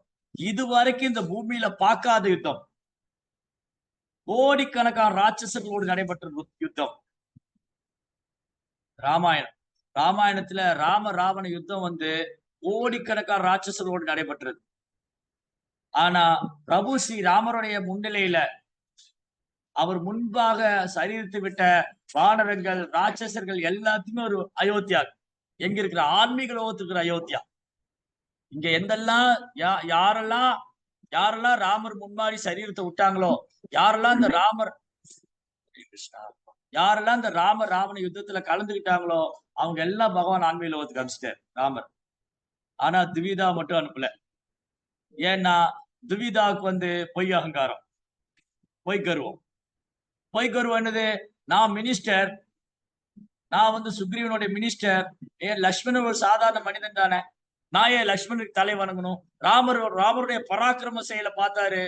இதுவரைக்கும் இந்த பூமியில பார்க்காத யுத்தம், கோடிக்கணக்கான ராட்சசர்களோடு நடைபெற்ற யுத்தம் ராமாயணம். ராமாயணத்துல ராவண யுத்தம் வந்து கோடிக்கணக்கான ராட்சசர்களோடு நடைபெற்றது. ஆனா பிரபு ஸ்ரீ ராமருடைய முன்னிலையில அவர் முன்பாக சரித்து விட்ட வானரங்கள் ராட்சசர்கள் எல்லாத்தையுமே ஒரு அயோத்தியா, எங்க இருக்கிற ஆன்மீக லோகத்துக்கு இருக்கிற அயோத்தியா. இங்க எந்தெல்லாம் யாரெல்லாம் ராமர் முன்மாறி சரீரத்தை விட்டாங்களோ, யாரெல்லாம் இந்த ராவண யுத்தத்துல கலந்துக்கிட்டாங்களோ அவங்க எல்லாம் பகவான் ஆன்மீக லோகத்துக்கு அனுப்பிச்சிட்டார் ராமர். ஆனா துவிதா மட்டும் அனுப்பல. ஏன்னா துவிதாவுக்கு வந்து பொய் அகங்காரம், பொய் கர்வம் என்னது, நான் மினிஸ்டர், நான் வந்து சுக்ரீவனுடைய மினிஸ்டர், ஏன் லக்ஷ்மணன் ஒரு சாதாரண மனிதன் தானே, நான் ஏன் லக்ஷ்மணுக்கு தலை வணங்கணும்? ராமருடைய பராக்கிரம செயலை பார்த்தாரு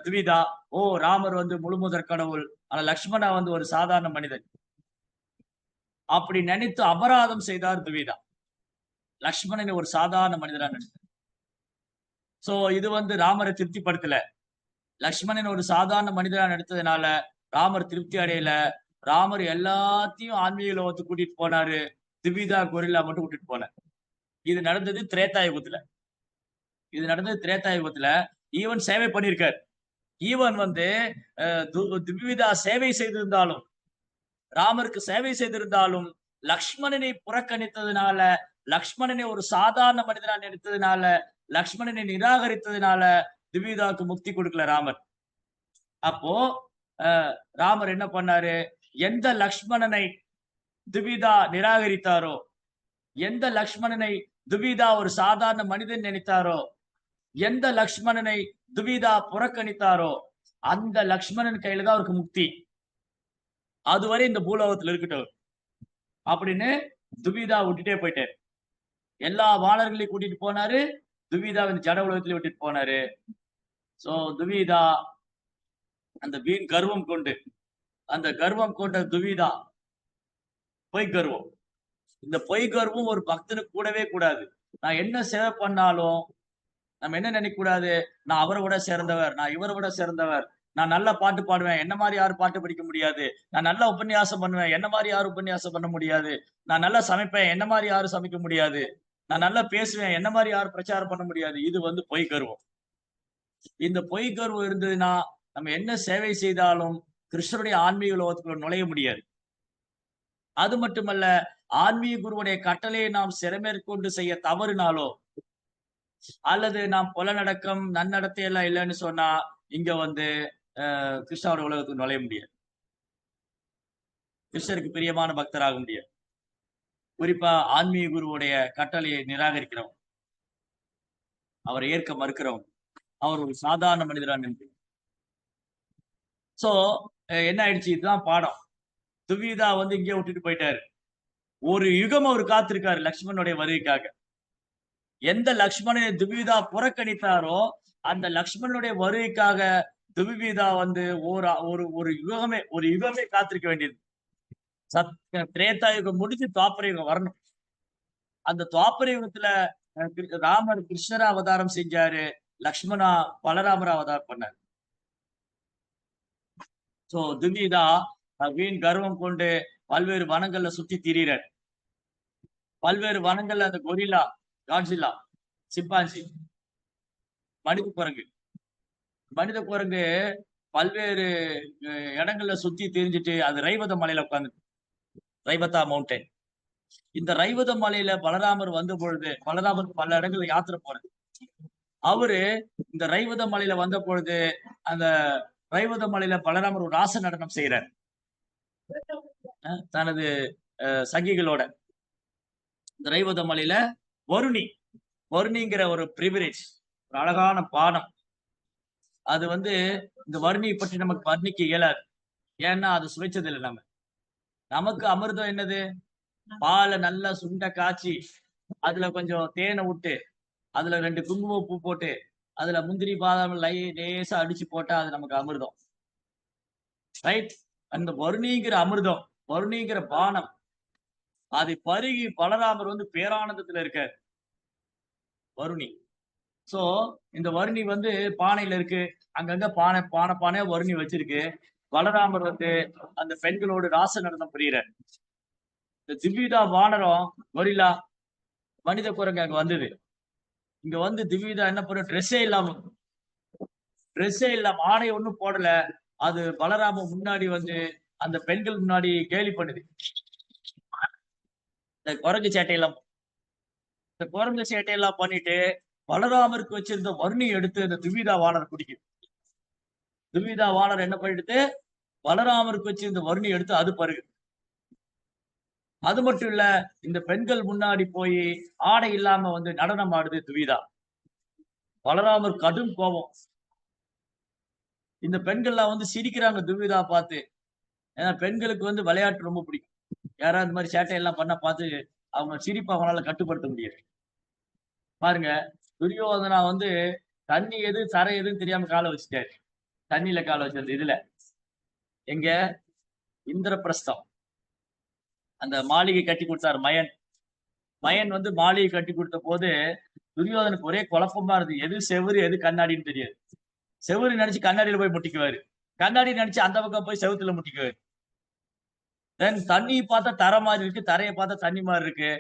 துவிதா, ஓ ராமர் வந்து முழுமுதற் கடவுள், ஆனா லக்ஷ்மணா வந்து ஒரு சாதாரண மனிதன் அப்படி நினைத்து அபராதம் செய்தார் துவிதா. லக்ஷ்மணனை ஒரு சாதாரண மனிதனா நினைத்தார். சோ இது வந்து ராமரை திருப்திப்படுத்தல. லக்ஷ்மணன் ஒரு சாதாரண மனிதனா நடித்ததுனால ராமர் திருப்தி அடையல. ராமர் எல்லாத்தையும் ஆன்மீக லோகத்துக்கு கூட்டிட்டு போனாரு, துவிதா கொரில்லா மட்டும் கூட்டிட்டு போனார். இது நடந்தது திரேதாயுகத்துல. ஈவன் சேவை பண்ணியிருக்கார். ஈவன் வந்து துவிதா சேவை செய்திருந்தாலும், ராமருக்கு சேவை செய்திருந்தாலும், லக்ஷ்மணனை புறக்கணித்ததுனால, லக்ஷ்மணனை ஒரு சாதாரண மனிதனா நினைத்ததுனால, லக்ஷ்மணனை நிராகரித்ததுனால துவிதாவுக்கு முக்தி கொடுக்கல ராமர். அப்போ ராமர் என்ன பண்ணாரு, எந்த லக்ஷ்மணனை துவிதா நிராகரித்தாரோ, எந்த லக்ஷ்மணனை துவிதா ஒரு சாதாரண மனிதன் நினைத்தாரோ, எந்த லக்ஷ்மணனை துவிதா புறக்கணித்தாரோ அந்த லக்ஷ்மணன் கையில தான் அவருக்கு முக்தி, அதுவரை இந்த பூலோகத்துல இருக்கட்டும் அப்படின்னு துவிதா விட்டுட்டே போயிட்டாரு. எல்லா வானர்களையும் கூட்டிட்டு போனாரு, துவிதா இந்த ஜட உலகத்திலே விட்டுட்டு போனாரு. சோ துவிதா அந்த வீண் கர்வம் கொண்ட துவிதா பொய் கர்வம், இந்த பொய் கர்வம் ஒரு பக்தனுக்கு கூடவே கூடாது. நான் என்ன சேவை பண்ணாலும் நம்ம என்ன நினைக்க கூடாது, நான் அவரை விட சேர்ந்தவர், நான் இவரை விட சேர்ந்தவர், நான் நல்ல பாட்டு பாடுவேன், என்ன மாதிரி யாரும் பாட்டு படிக்க முடியாது, நான் நல்லா உபன்யாசம் பண்ணுவேன், என்ன மாதிரி யாரும் உபன்யாசம் பண்ண முடியாது, நான் நல்லா சமைப்பேன், என்ன மாதிரி யாரும் சமைக்க முடியாது, நான் நல்லா பேசுவேன், என்ன மாதிரி யாரும் பிரச்சாரம் பண்ண முடியாது. இது வந்து பொய் கர்வம். இந்த பொய் கர்வம் இருந்ததுன்னா நம்ம என்ன சேவை செய்தாலும் கிருஷ்ணருடைய ஆன்மீக லோகத்துக்குள்ள நுழைய முடியாது. அது மட்டுமல்ல, ஆன்மீக குருவுடைய கட்டளையை நாம் சிறமேற்கொண்டு செய்ய தவறுனாலோ, அல்லது நாம் புலநடக்கம் நன்னடத்தை எல்லாம் இல்லைன்னு சொன்னா இங்க வந்து கிருஷ்ணாவோட உலகத்துக்கு நுழைய முடியாது, கிருஷ்ணருக்கு பிரியமான பக்தராக முடியாது. குறிப்பா ஆன்மீக குருவுடைய கட்டளையை நிராகரிக்கிறவன், அவரை ஏற்க மறுக்கிறவன், அவர் ஒரு சாதாரண மனிதராக நின்று. சோ என்ன ஆயிடுச்சு, இதுதான் பாடம். துவிதா வந்து இங்கே விட்டுட்டு போயிட்டாரு. ஒரு யுகம் அவர் காத்திருக்காரு லக்ஷ்மணனுடைய வருகைக்காக. எந்த லக்ஷ்மணனை துவிதா புறக்கணித்தாரோ அந்த லக்ஷ்மணனுடைய வருகைக்காக துவிதா வந்து ஒரு யுகமே காத்திருக்க வேண்டியது. திரேதா யுகம் முடிஞ்சு துவாபர யுகம் வரணும். அந்த துவாபர யுகத்துல ராமர் கிருஷ்ணர அவதாரம் செஞ்சாரு, லக்ஷ்மணா பலராமர அவதாரம் பண்ணாரு. சோ துவிதா வீண் கர்வம் கொண்டு பல்வேறு வனங்கள்ல சுத்தி திரியிறார். பல்வேறு வனங்கள்ல அந்த கொரில்லா, காட்சில்லா, சிம்பான்சி, மனித குரங்கு பல்வேறு இடங்கள்ல சுத்தி திரிஞ்சிட்டு அது ரைவத மலையில உட்கார்ந்து, ரைவதா மவுண்டன். இந்த ரைவத மலையில பலராமர் வந்த பொழுது, பலராமர் பல இடங்கள்ல யாத்திரை போறாரு. அவரு இந்த ரைவத மலையில வந்த பொழுது அந்த ரைவத மலையில பலராமர் ஒரு ராச நடனம் செய்யறார் தனது சங்கிகளோட. இந்த ரைவத மலையில வருணிங்கிற ஒரு பிரிவிலேஜ், ஒரு அழகான பானம். அது வந்து இந்த வருணியை பற்றி நமக்கு வர்ணிக்க இயலாது, ஏன்னா அது சுவைச்சது இல்லை. நமக்கு அமிர்தம் என்னது, பாலை நல்லா சுண்ட காய்ச்சி அதுல கொஞ்சம் தேனை விட்டு அதுல 2 குங்குமப்பூ போட்டு அதுல முந்திரி பாதாம் லேசா அடிச்சு போட்டா அது நமக்கு அமிர்தம், ரைட்? அந்த வருணிங்கிற அமிர்தம் வருணிங்கிற பானம் அதை பருகி பலராமர் வந்து பேரானந்தத்துல இருக்கார். வருணி. சோ இந்த வருணி வந்து பானையில இருக்கு. அங்கங்க பானையா வருணி வச்சிருக்கு. பலராமர் வந்து அந்த பெண்களோடு ராச நடனம் புரிகிறார். இந்த திவ்விதா வானரம் கொரில்லா மனித குரங்கு அங்க வந்தது. இங்க வந்து திவ்விதா என்ன பண்ண ட்ரெஸ்ஸே இல்லாம ஆடை ஒண்ணும் போடல. அது பலராம முன்னாடி வந்து அந்த பெண்கள் முன்னாடி கேலி பண்ணுது. இந்த குரங்கு சேட்டையெல்லாம் பண்ணிட்டு பலராமருக்கு வச்சிருந்த வருணி எடுத்து அந்த திவ்விதா வானர் குடிக்குது. திவ்விதா வானர் என்ன பண்ணிட்டு பலராமருக்கு வச்சிருந்த வருணி எடுத்து அது பருகு. அது மட்டும் இல்ல, இந்த பெண்கள் முன்னாடி போய் ஆடை இல்லாம வந்து நடனம் ஆடுது திவ்விதா. பலராமர் கடும் கோபம். இந்த பெண்கள்லாம் வந்து சிரிக்கிறாங்க திவ்விதா பார்த்து. ஏன்னா பெண்களுக்கு வந்து விளையாட்டு ரொம்ப பிடிக்கும். யாராவது இந்த மாதிரி சேட்டை எல்லாம் பண்ண பார்த்து அவங்க சிரிப்பை அவங்களால கட்டுப்படுத்த முடியாது. பாருங்க, துரியோதனா வந்து தண்ணி எது தரை எதுன்னு தெரியாம காலை வச்சுட்டாரு. தண்ணியில காலை வச்சது இதுல எங்க இந்திரபிரஸ்தம் அந்த மாளிகை கட்டி கொடுத்தாரு மயன் வந்து மாளிகை கட்டி கொடுத்த போது துரியோதனுக்கு ஒரே குழப்பமா இருந்தது. எது செவுரு எது கண்ணாடின்னு தெரியாது. செவுரு நினைச்சு கண்ணாடியில போய் முட்டிக்குவாரு. கண்ணாடி நினைச்சு அந்த பக்கம் போய் செவுத்துல முட்டிக்குவாரு. தென் தண்ணி பார்த்தா தரை மாதிரி இருக்கு, தரையை பார்த்தா தண்ணி மாதிரி இருக்கு.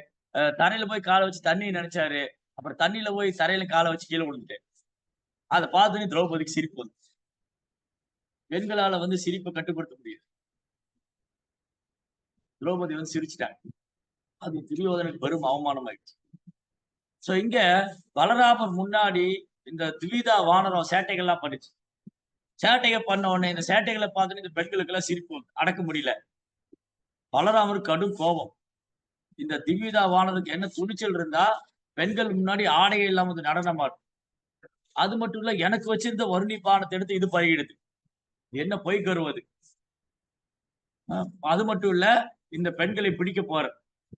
தரையில போய் காலை வச்சு தண்ணி நினைச்சாரு. அப்புறம் தண்ணியில போய் தரையில காலை வச்சு கீழே விழுந்துட்டு அதை பார்த்துன்னு திரௌபதிக்கு சிரிப்பு வந்து. பெண்களால வந்து சிரிப்பை கட்டுப்படுத்த முடியாது. திரௌபதி வந்து சிரிச்சுட்டாங்க. அது துரியோதனுக்கு பெரும் அவமானம் ஆயிடுச்சு. சோ இங்க பலராமர் முன்னாடி இந்த திவிதா வானரம் சேட்டைகள்லாம் பண்ணிச்சு. சேட்டைகள் பண்ண உடனே இந்த சேட்டைகளை பார்த்துட்டு இந்த பெண்களுக்கு எல்லாம் சிரிப்பு அடக்க முடியல. பலராமருக்கு கடும் கோபம். இந்த திவ்விதா வானருக்கு என்ன துணிச்சல் இருந்தா பெண்கள் முன்னாடி ஆடையை இல்லாம வந்து நடனம் ஆடும். அது மட்டும் இல்ல, எனக்கு வச்சிருந்த வருணி பானத்தை எடுத்து இது பருகிடுது. என்ன பொய் கருவது. அது மட்டும் இல்ல, இந்த பெண்களை பிடிக்க போற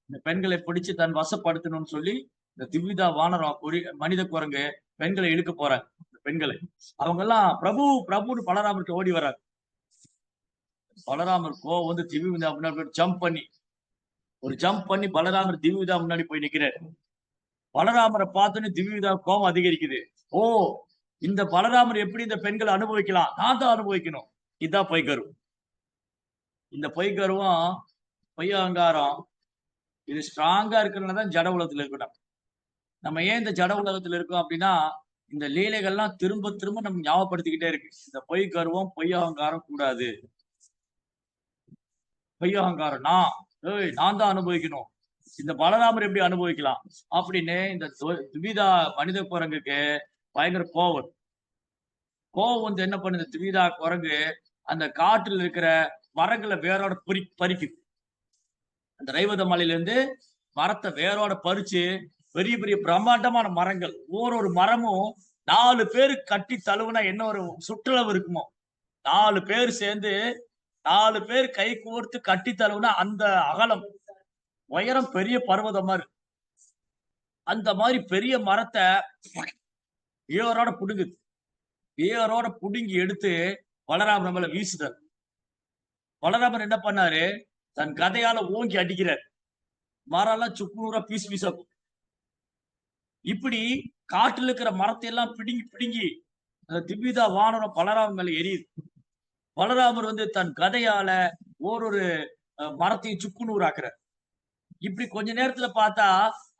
இந்த பெண்களை பிடிச்சு தன் வசப்படுத்தணும்னு சொல்லி இந்த திவ்விதா வானரம் மனித குரங்கு பெண்களை இழுக்க போறாங்க. பெண்களை அவங்க எல்லாம் பிரபு பிரபுன்னு பலராமருக்கு ஓடி வர்றாங்க. பலராமர் கோவம் வந்து திவ்விதா முன்னாடி ஜம்ப் பண்ணி பலராமர் திவ்விதா முன்னாடி போய் நிக்கிறார். பலராமரை பார்த்தோன்னு திவ்விதா கோபம் அதிகரிக்குது. ஓ, இந்த பலராமர் எப்படி இந்த பெண்களை அனுபவிக்கலாம், நான் தான் அனுபவிக்கணும். இதுதான் பொய்கரு. இந்த பொய்கருவும் பொய் அகங்காரம் இது ஸ்ட்ராங்கா இருக்கிறதுனாலதான் ஜட உலகத்துல இருக்கணும். நம்ம ஏன் இந்த ஜட உலகத்துல இருக்கோம் அப்படின்னா, இந்த லீலைகள்லாம் திரும்ப திரும்ப நம்ம ஞாபகப்படுத்திக்கிட்டே இருக்கு. இந்த பொய் கருவம் பொய் அகங்காரம் கூடாது. பொய் அகங்காரம் நான் தான் அனுபவிக்கணும். இந்த பலராமர் எப்படி அனுபவிக்கலாம் அப்படின்னு இந்த திவிதா மனித குரங்குக்கு பயங்கர கோவம் வந்து என்ன பண்ணுது, திவிதா குரங்கு அந்த காட்டில் இருக்கிற மரங்களை வேரோட பறிக்குது. அந்த ரைவத மலையில இருந்து மரத்தை வேரோட பறிச்சு பெரிய பெரிய பிரம்மாண்டமான மரங்கள், ஒரு மரமும் 4 பேரு கட்டி தழுவுனா என்ன ஒரு சுற்றளவு இருக்குமோ, 4 பேர் சேர்ந்து 4 பேர் கை கோர்த்து கட்டி தழுவுனா அந்த அகலம் உயரம் பெரிய பர்வதம் மாதிரி. அந்த மாதிரி பெரிய மரத்தை வேரோட புடுங்குது. வேரோட புடுங்கி எடுத்து பலராமர் மேல வீசுதார். பலராமர் என்ன பண்ணாரு, தன் கதையால ஓங்கி அடிக்கிறார். மரம் எல்லாம் சுக்குநூறா பீஸா. இப்படி காட்டில் இருக்கிற மரத்தை எல்லாம் பிடுங்கி அந்த திவ்விதா வானரம் பலராமர் மேல எரியுது. பலராமர் வந்து தன் கதையால ஒரு மரத்தையும் சுக்குநூறு ஆக்குறார். இப்படி கொஞ்ச நேரத்துல பார்த்தா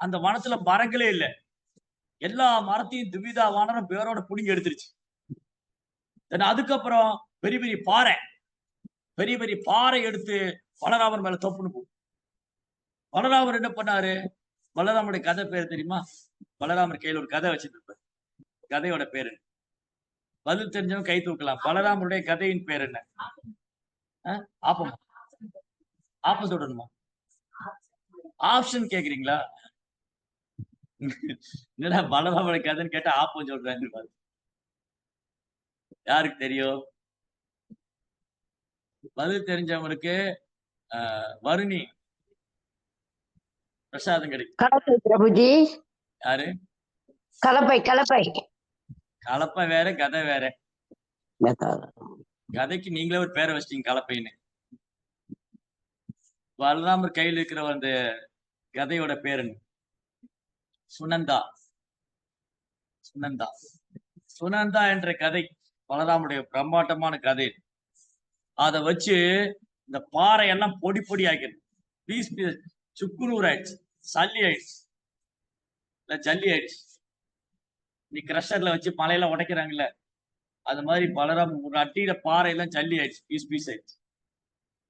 அந்த வனத்துல மரங்களே இல்ல. எல்லா மரத்தையும் திவ்விதா வானரம் பேரோட புடுங்கி எடுத்துருச்சு. அதுக்கப்புறம் பெரிய பெரிய பாறை எடுத்து பலராமர் மேல தொப்புன்னு போகும். பலராமர் என்ன பண்ணாரு, பலராமருடைய கதை பேர் தெரியுமா? பலராமர் கையில ஒரு கதை வச்சிருப்பார். கதையோட பேரு பதில் தெரிஞ்சவங்க கை தூக்கலாம். பலராமருடைய கதையின் பேர் என்ன? ஆப்பம். ஆப்பம் சொல்லணுமா? ஆப்ஷன் கேக்குறீங்களா? என்னடா பலராமருடைய கதைன்னு கேட்டா ஆப்பம் சொல்றாங்க. யாருக்கு தெரியும்? பதில் தெரிஞ்சவங்களுக்கு வருணி பிரசாதம் கிடைக்கும். கலப்பை பிரபுஜி. யாரு? கலப்பை கலப்பை வேற, கதை வேற. கதைக்கு நீங்களே ஒரு பேரை வச்சிட்டீங்க, கலப்பைன்னு. பலராமர் கையில் இருக்கிற அந்த கதையோட பேர் என்ன? சுனந்தா. சுனந்தா. சுனந்தா என்ற கதை பலராமுடைய பிரம்மாண்டமான கதை. அதை வச்சு இந்த பாறை எல்லாம் பொடி பொடி ஆக்கிடும். பீஸ் பீஸ் சுக்குநூறு ஆயிடுச்சு, சல்லி ஆயிடுச்சு, இல்ல ஜல்லி ஆயிடுச்சு. நீ கிரஷர்ல வச்சு மலையெல்லாம் உடைக்கிறாங்கல்ல, அது மாதிரி பலராம் ஒரு அட்டியில பாறை எல்லாம் ஜல்லி ஆயிடுச்சு, பீஸ் பீஸ் ஆயிடுச்சு.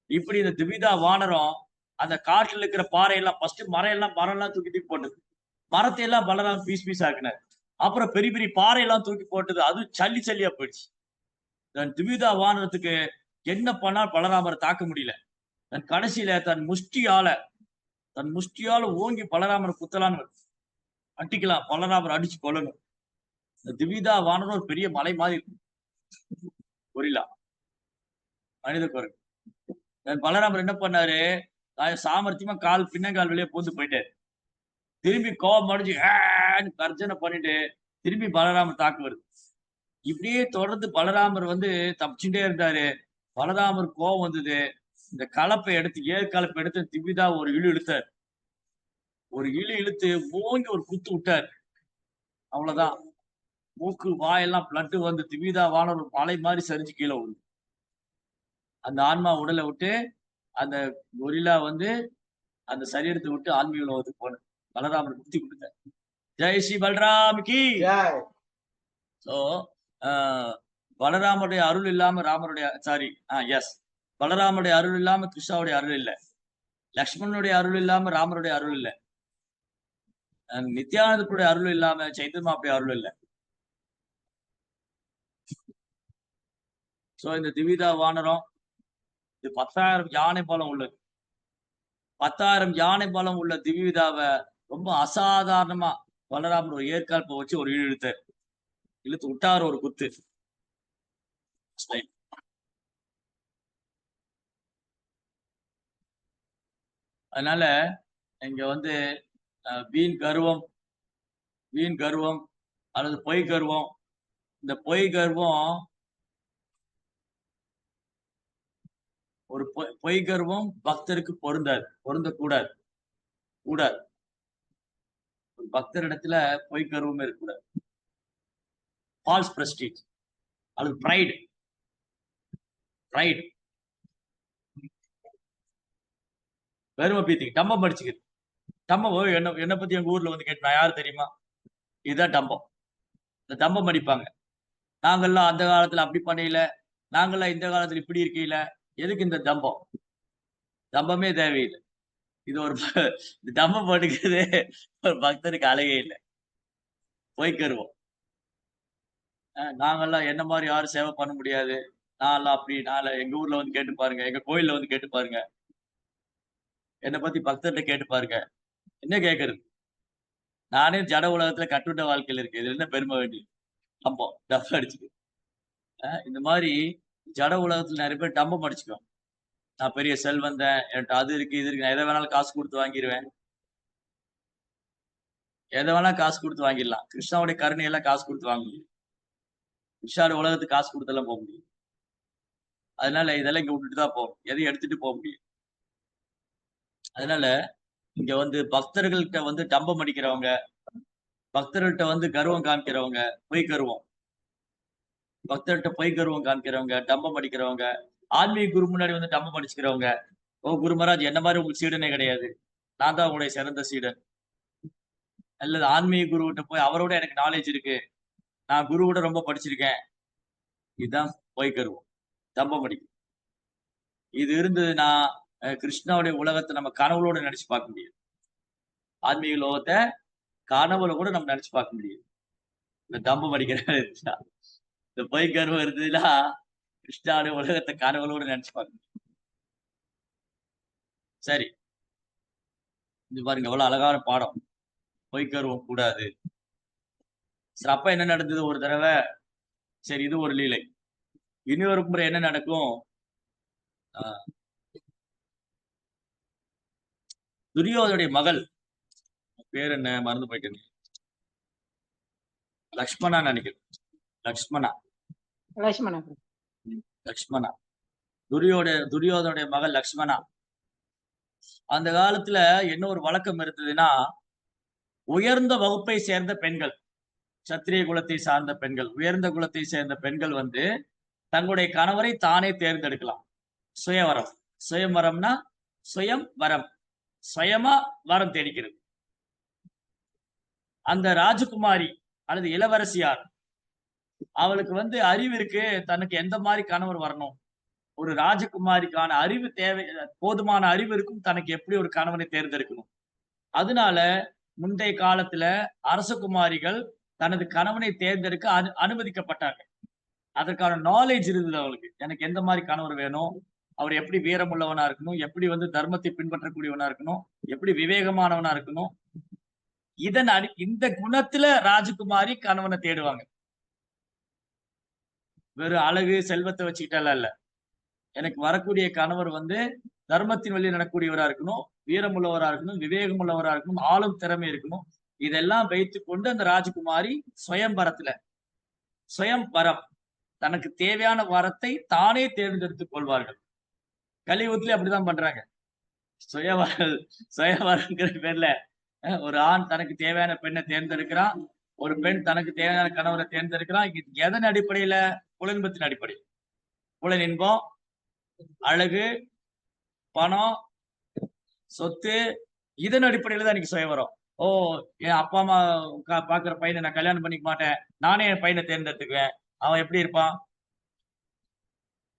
இப்படி இந்த திவிதா வானரம் அந்த காட்டுல இருக்கிற பாறையெல்லாம் ஃபர்ஸ்ட் மரம் எல்லாம் தூக்கி தூக்கி போட்டது. மரத்தை எல்லாம் பலராம் பீஸ் பீஸ் ஆக்கினார். அப்புறம் பெரிய பெரிய பாறையெல்லாம் தூக்கி போட்டது, அது சல்லி சல்லியா போயிடுச்சு. திவிதா வானரத்துக்கு என்ன பண்ணால் பலராமரை தாக்க முடியல. கடைசியில தன் முஷ்டியால ஓங்கி பலராமரை குத்தலான்னு அடிக்கலாம், பலராமரை அடிச்சு கொள்ளணும். இந்த திவிதா வானரம் ஒரு பெரிய மலை மாதிரி இருக்கும், கொரில்லா மனித குரங்கு. பலராமர் என்ன பண்ணாரு, சாமர்த்தியமா பின்னங்கால் வெளியே பூந்து போயிட்டாரு. திரும்பி கோபம் அடிச்சு கர்ஜனை பண்ணிட்டு திரும்பி பலராமர் தாக்கு வருது. இப்படியே தொடர்ந்து பலராமர் தப்பிச்சுட்டே இருந்தாரு. பலராமர் கோபம் வந்தது. இந்த கலப்பை எடுத்து ஏற்கலப்பை எடுத்து திவிதா ஒரு இழு இழுத்தார். ஒரு இழு இழுத்து ஓங்கி ஒரு குத்து விட்டார். அவ்வளவுதான். மூக்கு வாயெல்லாம் பிளட்டு வந்து திவிதா வானவர் ஒரு மலை மாதிரி சரிஞ்சு கீழே விழுது. அந்த ஆன்மா உடலை விட்டு அந்த கொரில்லா அந்த சரீரத்தை விட்டு ஆன்மீக உலகத்துக்கு போன பலராமர் குத்தி கொடுத்தார். ஜெய் ஸ்ரீ பலராம் கி. சோ பலராமருடைய அருள் இல்லாம பலராமருடைய அருள் இல்லாம கிருஷ்ணாவுடைய அருள் இல்லை. லக்ஷ்மணனுடைய அருள் இல்லாம ராமருடைய அருள் இல்லை. நித்யானந்தருடைய அருள் இல்லாம சைத்தன்யாவுடைய அருள் இல்லை. சோ இந்த திவிதா வானரம் இது 10,000 யானை பலம் உள்ளது. 10,000 யானை பலம் உள்ள திவிதாவை ரொம்ப அசாதாரணமா பலராமர் ஒரு ஏற்கால்பை வச்சு ஒரு இழுத்து விட்டாரு ஒரு குத்து. அதனால இங்க வீண் கர்வம் அல்லது பொய் கர்வம். இந்த பொய் கர்வம் ஒரு பொய் கர்வம் பக்தருக்கு பொருந்தக்கூடாது. ஒரு பக்தரிடத்துல பொய் கர்வமே இருக்கக்கூடாது. ஃபால்ஸ் பிரஸ்டீஜ் அல்லது பிரைடு. பெருமை பீத்திக்கு டம்பம் படிச்சுக்கிது. டம்பம் என்ன பத்தி எங்க ஊர்ல கேட்டு நான் யாரு தெரியுமா, இதுதான் டம்பம். இந்த டம்பம் அடிப்பாங்க. நாங்கெல்லாம் அந்த காலத்துல அப்படி பண்ணல, நாங்கெல்லாம் இந்த காலத்துல இப்படி இருக்கையில. எதுக்கு இந்த தம்பம்? தம்பமே தேவையில்லை. இது ஒரு தம்பம் போட்டுக்கிறது ஒரு பக்தருக்கு அழகே இல்லை. போய்க்கருவோம். நாங்கெல்லாம் என்ன மாதிரி யாரும் சேவை பண்ண முடியாது. நான் எங்க ஊர்ல கேட்டு பாருங்க, எங்க கோயில்ல கேட்டு பாருங்க, என்னை பத்தி பக்தர்கிட்ட கேட்டு பாருங்க. என்ன கேட்கறது? நானே ஜட உலகத்துல கட்டுண்ட வாழ்க்கையில இருக்கேன். இதுல என்ன பெருமை வேண்டி? டம்பம் டப்ப அடிச்சுக்கு. இந்த மாதிரி ஜட உலகத்துல நிறைய பேர் டம்பம் அடிச்சுக்குவோம். நான் பெரிய செல்வந்தேன், என்கிட்ட அது இருக்கு இது இருக்கு, நான் எதை வேணாலும் காசு கொடுத்து வாங்கிடுவேன். எதை வேணா காசு கொடுத்து வாங்கிடலாம். கிருஷ்ணாவுடைய கருணையெல்லாம் காசு கொடுத்து வாங்க முடியும். கிருஷ்ணாவுடைய உலகத்துக்கு காசு கொடுத்தெல்லாம் போக முடியும். அதனால இதெல்லாம் இங்க விட்டுட்டு தான் போகணும், எதையும் எடுத்துட்டு போக முடியும். அதனால இங்க பக்தர்கள்ட்ட டம்பம் அடிக்கிறவங்க, பக்தர்கள்ட்ட கர்வம் காமிக்கிறவங்க, பொய் கருவம். பக்தர்கிட்ட பொய் கருவம் காமிக்கிறவங்க, டம்பம் அடிக்கிறவங்க, ஆன்மீக குரு முன்னாடி டம்பம் அடிச்சுக்கிறவங்க. ஓ குரு மகாராஜ், என்ன மாதிரி உங்களுக்கு சீடனே கிடையாது, நான் தான் உங்களுடைய சிறந்த சீடன். அல்லது ஆன்மீக குருவிட்ட போய் அவரோட எனக்கு நாலேஜ் இருக்கு, நான் குருவோட ரொம்ப படிச்சிருக்கேன். இதுதான் பொய் கருவம், டம்பம் அடிக்கும். இது இருந்ததுன்னா கிருஷ்ணாவுடைய உலகத்தை நம்ம கனவுளோட நினைச்சு பார்க்க முடியும். ஆன்மீக லோகத்தை கனவுல கூட நம்ம நினைச்சு பார்க்க முடியும். இந்த டம்பம் அடிக்கிற இந்த பொய் கருவம் இருந்ததுன்னா கிருஷ்ணாவுடைய உலகத்தை கனவுளோட நினைச்சு பார்க்க முடியும். சரி, இது பாருங்க எவ்வளவு அழகான பாடம். பொய் கருவம் கூடாது. சரி, அப்ப என்ன நடந்தது ஒரு தடவை? சரி, இது ஒரு லீலை. இன்னொரு முறை என்ன நடக்கும்? துரியோதனுடைய மகள் பேர் என்ன மறந்து போயிட்டேன். லக்ஷ்மணா நினைக்கிறேன். லக்ஷ்மணா துரியோதனுடைய மகள் லக்ஷ்மணா. அந்த காலத்துல என்ன ஒரு வழக்கம் இருந்ததுன்னா, உயர்ந்த வகுப்பை சேர்ந்த பெண்கள், சத்திரிய குலத்தை சார்ந்த பெண்கள், உயர்ந்த குலத்தை சேர்ந்த பெண்கள் வந்து தங்களுடைய கணவரை தானே தேர்ந்தெடுக்கலாம். சுயவரம். சுயம்வரம்னா சுயம் வரம். சுயமா வரம் தேடிக்கிறது. அந்த ராஜகுமாரி அல்லது இளவரசியார் அவளுக்கு வந்து அறிவு இருக்கு, தனக்கு எந்த மாதிரி கணவர் வரணும். ஒரு ராஜகுமாரிக்கான அறிவு தேவை, போதுமான அறிவு இருக்கும், தனக்கு எப்படி ஒரு கணவனை தேர்ந்தெடுக்கணும். அதனால முந்தைய காலத்துல அரசகுமாரிகள் தனது கணவனை தேர்ந்தெடுக்க அனுமதிக்கப்பட்டாங்க. அதற்கான நாலேஜ் இருந்தது அவளுக்கு. எனக்கு எந்த மாதிரி கணவர் வேணும், அவர் எப்படி வீரமுள்ளவனா இருக்கணும், எப்படி வந்து தர்மத்தை பின்பற்றக்கூடியவனா இருக்கணும், எப்படி விவேகமானவனா இருக்கணும். இந்த குணத்துல ராஜகுமாரி கணவனை தேடுவாங்க. வெறும் அழகு செல்வத்தை வச்சுக்கிட்டால இல்ல. எனக்கு வரக்கூடிய கணவர் வந்து தர்மத்தின் வழி நடக்கூடியவரா இருக்கணும், வீரமுள்ளவரா இருக்கணும், விவேகம் உள்ளவரா இருக்கணும், ஆளும் திறமை இருக்கணும். இதெல்லாம் வைத்துக் கொண்டு அந்த ராஜகுமாரி சுயம்பரத்துல சுயம் வரம், தனக்கு தேவையான வரத்தை தானே தேர்ந்தெடுத்துக் கொள்வார்கள். கலியுகத்திலே அப்படிதான் பண்றாங்க. சுயவரங்கிற பேர்ல ஒரு ஆண் தனக்கு தேவையான பெண்ணை தேர்ந்தெடுக்கிறான், ஒரு பெண் தனக்கு தேவையான கணவரை தேர்ந்தெடுக்கிறான். இது எதன் அடிப்படையில? புலன்பத்தின் அடிப்படையில். புலன் இன்பம், அழகு, பணம், சொத்து, இதன் அடிப்படையில தான் இன்னைக்கு சுயவரம். ஓ, என் அப்பா அம்மா பாக்குற பையனை நான் கல்யாணம் பண்ணிக்க மாட்டேன், நானே என் பையனை தேர்ந்தெடுத்துக்குவேன். அவன் எப்படி இருப்பான்,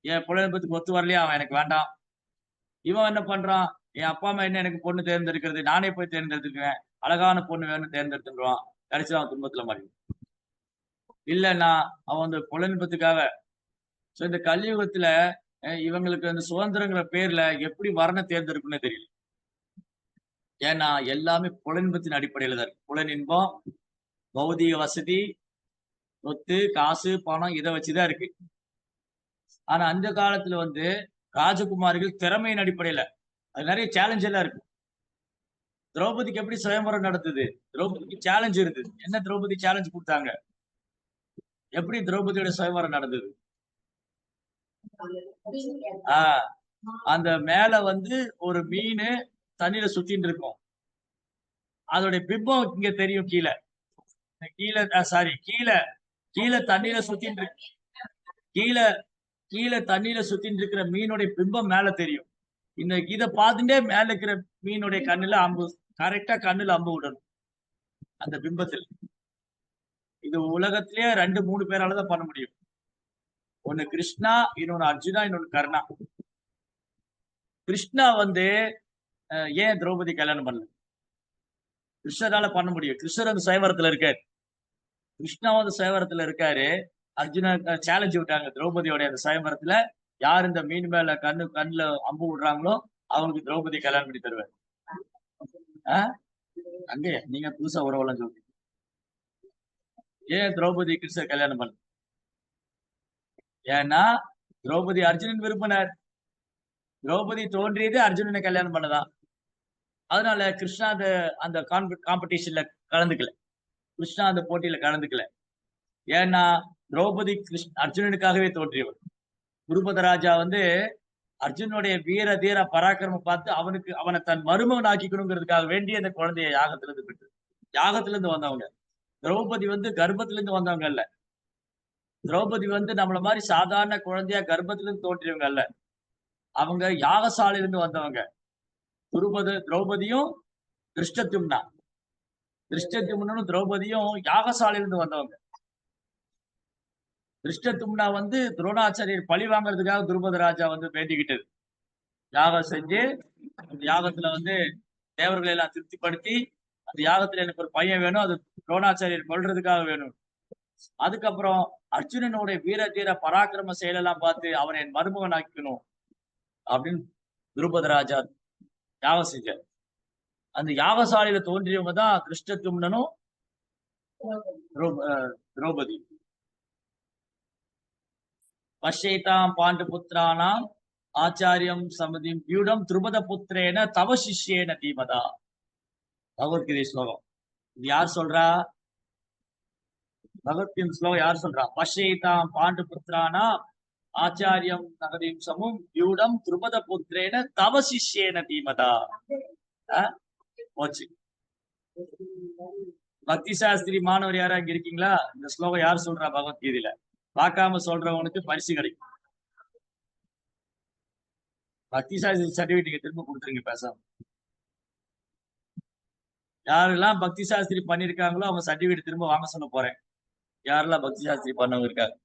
என் புலன்பத்துக்கு ஒத்து வரலையா, அவன் எனக்கு வேண்டாம். இவன் என்ன பண்றான், என் அப்பா அம்மா என்ன எனக்கு பொண்ணு தேர்ந்தெடுக்கிறது, நானே போய் தேர்ந்தெடுத்துக்குவேன், அழகான பொண்ணு வேணும்னு தேர்ந்தெடுத்துருவான். கடைசியில் அவன் துன்பத்துல மாறி இல்லைன்னா அவன் வந்து புலன்பத்துக்காக. இந்த கலியுகத்துல இவங்களுக்கு அந்த சுதந்திரங்கிற பேர்ல எப்படி வரண தேர்ந்தெடுக்கணும்னு தெரியல. ஏன்னா எல்லாமே புலன்பத்தின் அடிப்படையில தான் இருக்கு. புலன் இன்பம், பௌதிக வசதி, சொத்து, காசு, பணம், இதை வச்சுதான் இருக்கு. ஆனா அந்த காலத்துல வந்து ராஜகுமாரிகள் திறமையின் அடிப்படையில, அது நிறைய சேலஞ்ச் எல்லாம் இருக்கு. திரௌபதிக்கு எப்படி சுயம்பரம் நடந்தது? திரௌபதிக்கு சேலஞ்ச் இருந்தது. என்ன திரௌபதி சேலஞ்ச் கொடுத்தாங்க? எப்படி திரௌபதியோட சுயம்பரம் நடந்தது? அந்த மேல வந்து ஒரு மீன் தண்ணியில சுத்தின்னு இருக்கும். அதோடைய பிம்பம் இங்க தெரியும். கீழே தண்ணியில சுத்தின்னு இருக்கு. கீழே தண்ணியில சுத்தின்னு இருக்கிற மீனுடைய பிம்பம் மேல தெரியும். இத பார்த்துட்டே மேல இருக்கிற மீனுடைய கண்ணுல அம்பு, கரெக்டா கண்ணுல அம்பு விடணும் அந்த பிம்பத்தில். இது உலகத்திலேயே 2-3 பேரால தான் பண்ண முடியும். ஒண்ணு கிருஷ்ணா, இன்னொன்னு அர்ஜுனா, இன்னொன்னு கர்ணா. கிருஷ்ணா வந்து ஏன் திரௌபதி கல்யாணம் பண்ணல? கிருஷ்ணரால பண்ண முடியும். கிருஷ்ணர் வந்து சுயவரத்துல இருக்காரு. கிருஷ்ணா வந்து சுயவரத்துல இருக்காரு. அர்ஜுனா சேலஞ்ச் விட்டாங்க திரௌபதியோட அந்த சுயவரத்துல. யார் இந்த மீன் மேல கண்ணுல அம்பு விடுறாங்களோ அவங்களுக்கு திரௌபதி கல்யாணம் பண்ணி தருவாரு. அங்கே நீங்க புதுசா உறவெல்லாம் சொல்றீங்க. ஏன் திரௌபதி கிருஷ்ணர் கல்யாணம் பண்ணல? ஏன்னா திரௌபதி அர்ஜுனன் விரும்பினார். திரௌபதி தோன்றியது அர்ஜுனனை கல்யாணம் பண்ணதான். அதனால கிருஷ்ணா அந்த காம்படிஷன்ல கலந்துக்கல. கிருஷ்ணா அந்த போட்டியில கலந்துக்கல. ஏன்னா திரௌபதி அர்ஜுனனுக்காகவே தோன்றியவர். குருபத ராஜா வந்து அர்ஜுனுடைய வீர தீர பராக்கிரமம் பார்த்து அவனை தன் மருமகன் ஆக்கிக்கணுங்கிறதுக்காக வேண்டி அந்த குழந்தைய யாகத்திலிருந்து பெற்று, யாகத்திலிருந்து வந்தவங்க. திரௌபதி வந்து கர்ப்பத்திலிருந்து வந்தவங்க அல்ல. திரௌபதி வந்து நம்மள மாதிரி சாதாரண குழந்தையா கர்ப்பத்திலிருந்து தோன்றியவங்க அல்ல. அவங்க யாகசாலையிலிருந்து வந்தவங்க. திரௌபதியும் திருஷ்டத்யும்னனும் திரௌபதியும் யாகசாலையிலிருந்து வந்தவங்க. திருஷ்டத்யும்னா வந்து துரோணாச்சாரியர் பழி வாங்குறதுக்காக துருபத ராஜா வந்து வேண்டிக்கிட்டது. யாகம் செஞ்சு அந்த யாகத்துல வந்து தேவர்களை எல்லாம் திருப்திப்படுத்தி, அந்த யாகத்துல எனக்கு ஒரு பையன் வேணும், அது துரோணாச்சாரியர் கொல்றதுக்காக வேணும். அதுக்கப்புறம் அர்ஜுனனுடைய வீர தீர பராக்கிரம செயலெல்லாம் பார்த்து அவனை என் மருமகன் ஆக்கிக்கணும் அப்படின்னு துருபத ராஜா யாகம் செஞ்சார். அந்த யாகசாலையில தோன்றியவங்க தான் திருஷ்டத்யும்னனும் திரௌபதி. பஷ்யைதாம் பாண்டு புத்திரானாம் ஆச்சாரியம் சமதிம் வியூடம் திருபத புத்திரேன தவ சிஷ்யேன தீமதா. பகவத்கீதை ஸ்லோகம். இது யார் சொல்றா? பகவத்கீதை ஸ்லோகம் யார் சொல்றா? பஷ்யைதாம் பாண்டு புத்திரானாம் ஆச்சாரியம் நகரீம்சமும் யூடம் துருபத புத்திரேன தவ சிஷ்யேன தீமதா. போச்சு. பக்தி சாஸ்திரி மாணவர் யாரா இங்க இருக்கீங்களா? இந்த ஸ்லோகம் யார் சொல்றா பகவத்கீதையில? பார்க்காம சொல்றவனுக்கு பரிசு கிடைக்கும். பக்தி சாஸ்திரி சர்டிபிகேட் திரும்ப கொடுத்துருங்க பேசாம. யாரெல்லாம் பக்தி சாஸ்திரி பண்ணிருக்காங்களோ அவங்க சர்டிபிகேட் திரும்ப வாங்க சொல்ல போறேன். யாரெல்லாம் பக்தி சாஸ்திரி பண்ணவங்க இருக்காங்க?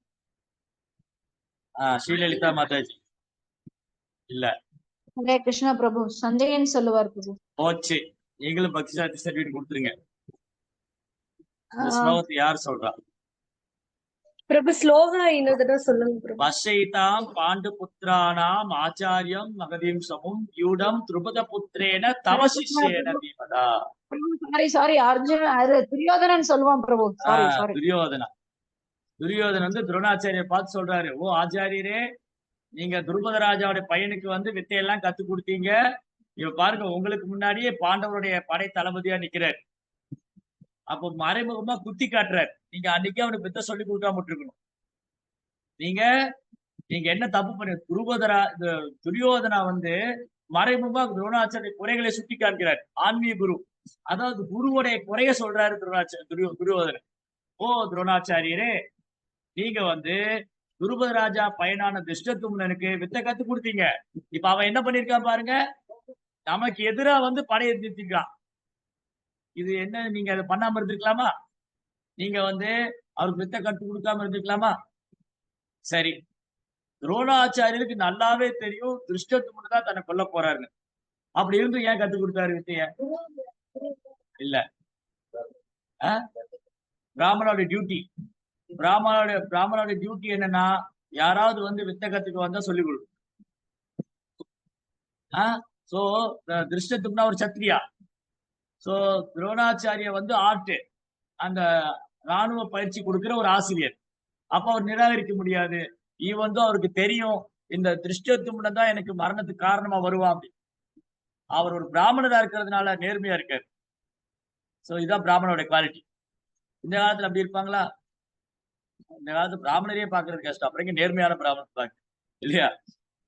ஸ்ரீலலிதா மாதாஜி இல்ல. ஹரே கிருஷ்ணா பிரபு. சஞ்சயன் சொல்லுவார் பிரபு. போச்சு. நீங்களும் பக்தி சாஸ்திரி சர்டிபிகேட் கொடுத்துருங்க. இந்த ஸ்லோகத்தை யார் சொல்றா? பிரபு ஸ்லோகா இன்னொரு தடவை சொல்லுங்க பிரபு. பசைதாம் பாண்டு புத்திரானாம் ஆச்சாரியம் மகதீம்சமும் யூடம் துருபத புத்திரேன தவ சிஷ்யேன தீமதா. சாரி அர்ஜுன் அது துரியோதனன் சொல்லுவான் பிரபு. சாரி துரியோதனா. துரியோதனன் வந்து துரோணாச்சாரிய பார்த்து சொல்றாரு, ஓ ஆச்சாரியரே, நீங்க துருபத ராஜாவுடைய பையனுக்கு வந்து வித்தையெல்லாம் கத்து கொடுத்தீங்க. இவ பாருங்க, உங்களுக்கு முன்னாடியே பாண்டவருடைய படை தளபதியா நிக்கிறார். அப்போ மறைமுகமா குத்தி காட்டுறாரு. நீங்க அன்னைக்கு அவனுக்கு வித்தை சொல்லி கொடுக்காம இருக்கணும். நீங்க என்ன தப்பு பண்ண? துரியோதனா வந்து மறைமுகமா துரோணாச்சாரிய குறைகளை சுட்டி காண்கிறார். ஆன்மீக குரு, அதாவது குருவுடைய குறைய சொல்றாரு துரியோதனன். ஓ துரோணாச்சாரியரே, நீங்க வந்து துருபத ராஜா பையனான திருஷ்டத்யும்னனுக்கு வித்தை கத்து கொடுத்தீங்க. இப்ப அவன் என்ன பண்ணிருக்கான் பாருங்க, நமக்கு எதிரா வந்து படையை நிறுத்திருக்கான். இது என்ன, நீங்க அதை பண்ணாம இருந்திருக்கலாமா? நீங்க வந்து அவருக்கு வித்தை கத்து கொடுக்காம இருந்திருக்கலாமா? சரி, துரோணாச்சாரியருக்கு நல்லாவே தெரியும் திருஷ்டத்யும்னன் தான் தன்னை கொல்ல போறாருன்னு. அப்படி இருந்து ஏன் கத்து கொடுத்தாரு வித்தைய? இல்ல, பிராமணோட டியூட்டி. பிராமணோட டியூட்டி என்னன்னா, யாராவது வந்து வித்தை கத்துக்கு வந்தா சொல்லிக் கொடுக்கும். சோ திருஷ்டத்யும்னா ஒரு சத்திரியா. சோ துரோணாச்சாரிய வந்து ஆர்ட், அந்த ராணுவ பயிற்சி கொடுக்கிற ஒரு ஆசிரியர். அப்ப அவர் நிராகரிக்க முடியாது. வந்து அவருக்கு தெரியும் இந்த திருஷ்டத்யும்னன் தான் எனக்கு மரணத்துக்கு காரணமா வருவான். அவர் ஒரு பிராமணரா இருக்கிறதுனால நேர்மையா இருக்காரு. சோ இதுதான் பிராமணோட குவாலிட்டி. இந்த காலத்துல அப்படி இருப்பாங்களா? இந்த காலத்து பிராமணரையே பாக்குறது கஷ்டம், அப்புறம் நேர்மையான பிராமணன் பாக்க இல்லையா?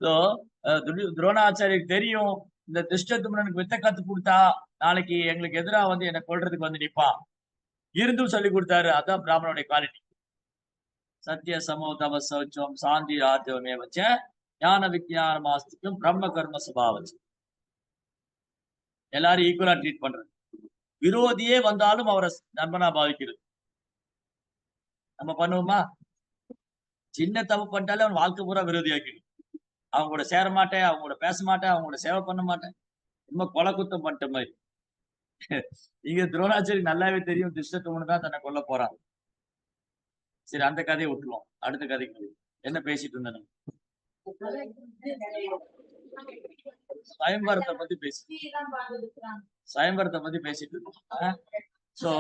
சோ துரோணாச்சாரியருக்கு தெரியும், இந்த திருஷ்டத்யும்னனுக்கு வித்தை கத்து கொடுத்தா நாளைக்கு எங்களுக்கு எதிரா வந்து என்னை கொல்றதுக்கு வந்து நிப்பான். இருந்தும் சொல்லி கொடுத்தாரு. அதான் பிராமணோட குவாலிட்டி. சத்திய சமோ தம சௌச்சம் சாந்தி ஆர்ஜவமே வச்ச ஞான விஞ்ஞான மாஸ்திக்கும் பிரம்ம கர்ம சுபாவச்சு. எல்லாரும் ஈக்குவலா ட்ரீட் பண்றது. விரோதியே வந்தாலும் அவரை நண்பனா பாவிக்கிறது. நம்ம பண்ணுவோமா? சின்ன தப்பு பண்ணிட்டாலே அவன் வாழ்க்கை பூரா விரோதியாக்கிடும். அவங்க கூட சேர மாட்டேன், அவங்க கூட பேச மாட்டேன், அவங்க கூட சேவை பண்ண மாட்டேன். ரொம்ப கொலை குத்தம் பண்ணிட்ட மாதிரி. இங்க துரோணாச்சாரி நல்லாவே தெரியும் திருஷ்டத்யும்னன் தான் தன்னை கொல்ல போறான். சரி, அந்த கதையை விட்டுருவோம். அடுத்த கதைக்கு என்ன பேசிட்டு இருந்தேன்? சுயம்பரத்தை பத்தி பேசிட்டு இருந்தோம். சோ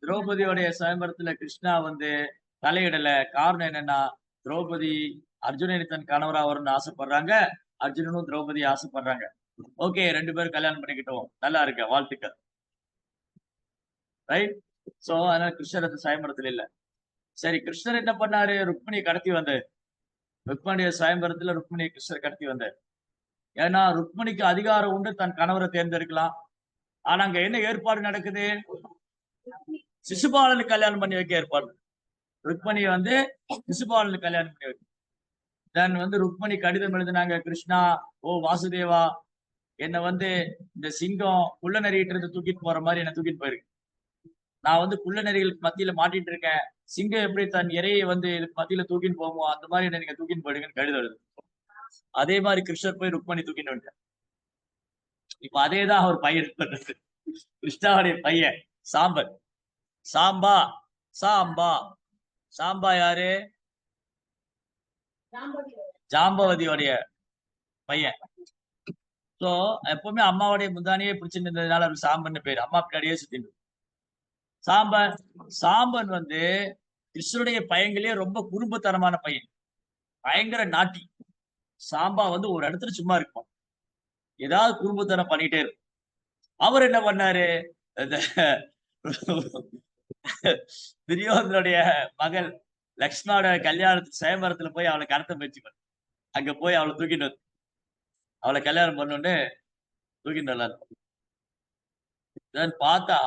திரௌபதியோடைய சுயம்பரத்துல கிருஷ்ணா வந்து தலையிடல. காரணம் என்னன்னா, திரௌபதி அர்ஜுனனை தன் கணவரா வரும்னு ஆசைப்படுறாங்க. அர்ஜுனனும் திரௌபதி ஆசைப்படுறாங்க. ஓகே, 2 பேரும் கல்யாணம் பண்ணிக்கிட்டோம், நல்லா இருக்க, வாழ்த்துக்கள். ரைட். சோ அதனால கிருஷ்ணர் சுயம்பரத்துல இல்ல. சரி, கிருஷ்ணர் என்ன பண்ணாரு? ருக்மிணியை கடத்தி வந்தார். ருக்மிணிய சுயம்பரத்துல ருக்மிணியை கிருஷ்ணர் கடத்தி வந்தார். ஏன்னா ருக்மிணிக்கு அதிகாரம் உண்டு தன் கணவரை தேர்ந்தெடுக்கலாம். ஆனா அங்க என்ன ஏற்பாடு நடக்குது? சிசுபாலனுக்கு கல்யாணம் பண்ணி வைக்க ஏற்பாடு. ருக்மிணியை வந்து சிசுபாலனுக்கு கல்யாணம் பண்ணி வைக்க. தென் வந்து ருக்மிணி கடிதம் எழுதினாங்க, கிருஷ்ணா, ஓ வாசுதேவா, என்னை வந்து இந்த சிங்கம் குள்ள நெறிகிட்டு இருந்து தூக்கிட்டு போற மாதிரி என்ன தூக்கிட்டு போயிருக்கு. நான் வந்து குள்ள நெறிகளுக்கு மத்தியில மாட்டிட்டு இருக்கேன். சிங்கம் எப்படி தன் இறையை வந்து மத்தியில தூக்கின்னு போமோ அந்த மாதிரி என்ன நீங்க தூக்கின்னு போயிடுங்கன்னு கடிதம் எழுது. அதே மாதிரி கிருஷ்ணர் போய் ருக்மணி தூக்கின்னு வந்துட்டார். இப்ப அதேதான் அவர் பையன் பண்றது. கிருஷ்ணாவுடைய பையன் சாம்பன். சாம்பா யாரு? ஜாம்பவதியோடைய பையன். சோ எப்பவுமே அம்மாவுடைய முந்தானியே பிடிச்சிட்டு இருந்ததுனால அவருக்கு சாம்பன் பேரு. அம்மா பின்னாடியே சுத்திட்டு. சாம்பன் வந்து கிருஷ்ணனுடைய பையன்களே ரொம்ப குறும்புத்தனமான பையன், பயங்கர நாட்டி. சாம்பா வந்து ஒரு இடத்துல சும்மா இருக்கும், ஏதாவது குறும்புத்தனம் பண்ணிட்டே இருக்கும். அவர் என்ன பண்ணாரு? துரியோதனுடைய மகள் லக்ஷ்மணோட கல்யாணத்துக்கு சுயம்பரத்துல போய் அவளை கருத்தை வச்சுக்கணும். அங்க போய் அவளை தூக்கிட்டு வந்து அவளை கல்யாணம் பண்ணோன்னு தூக்கிட்டு வரலாம். பார்த்தா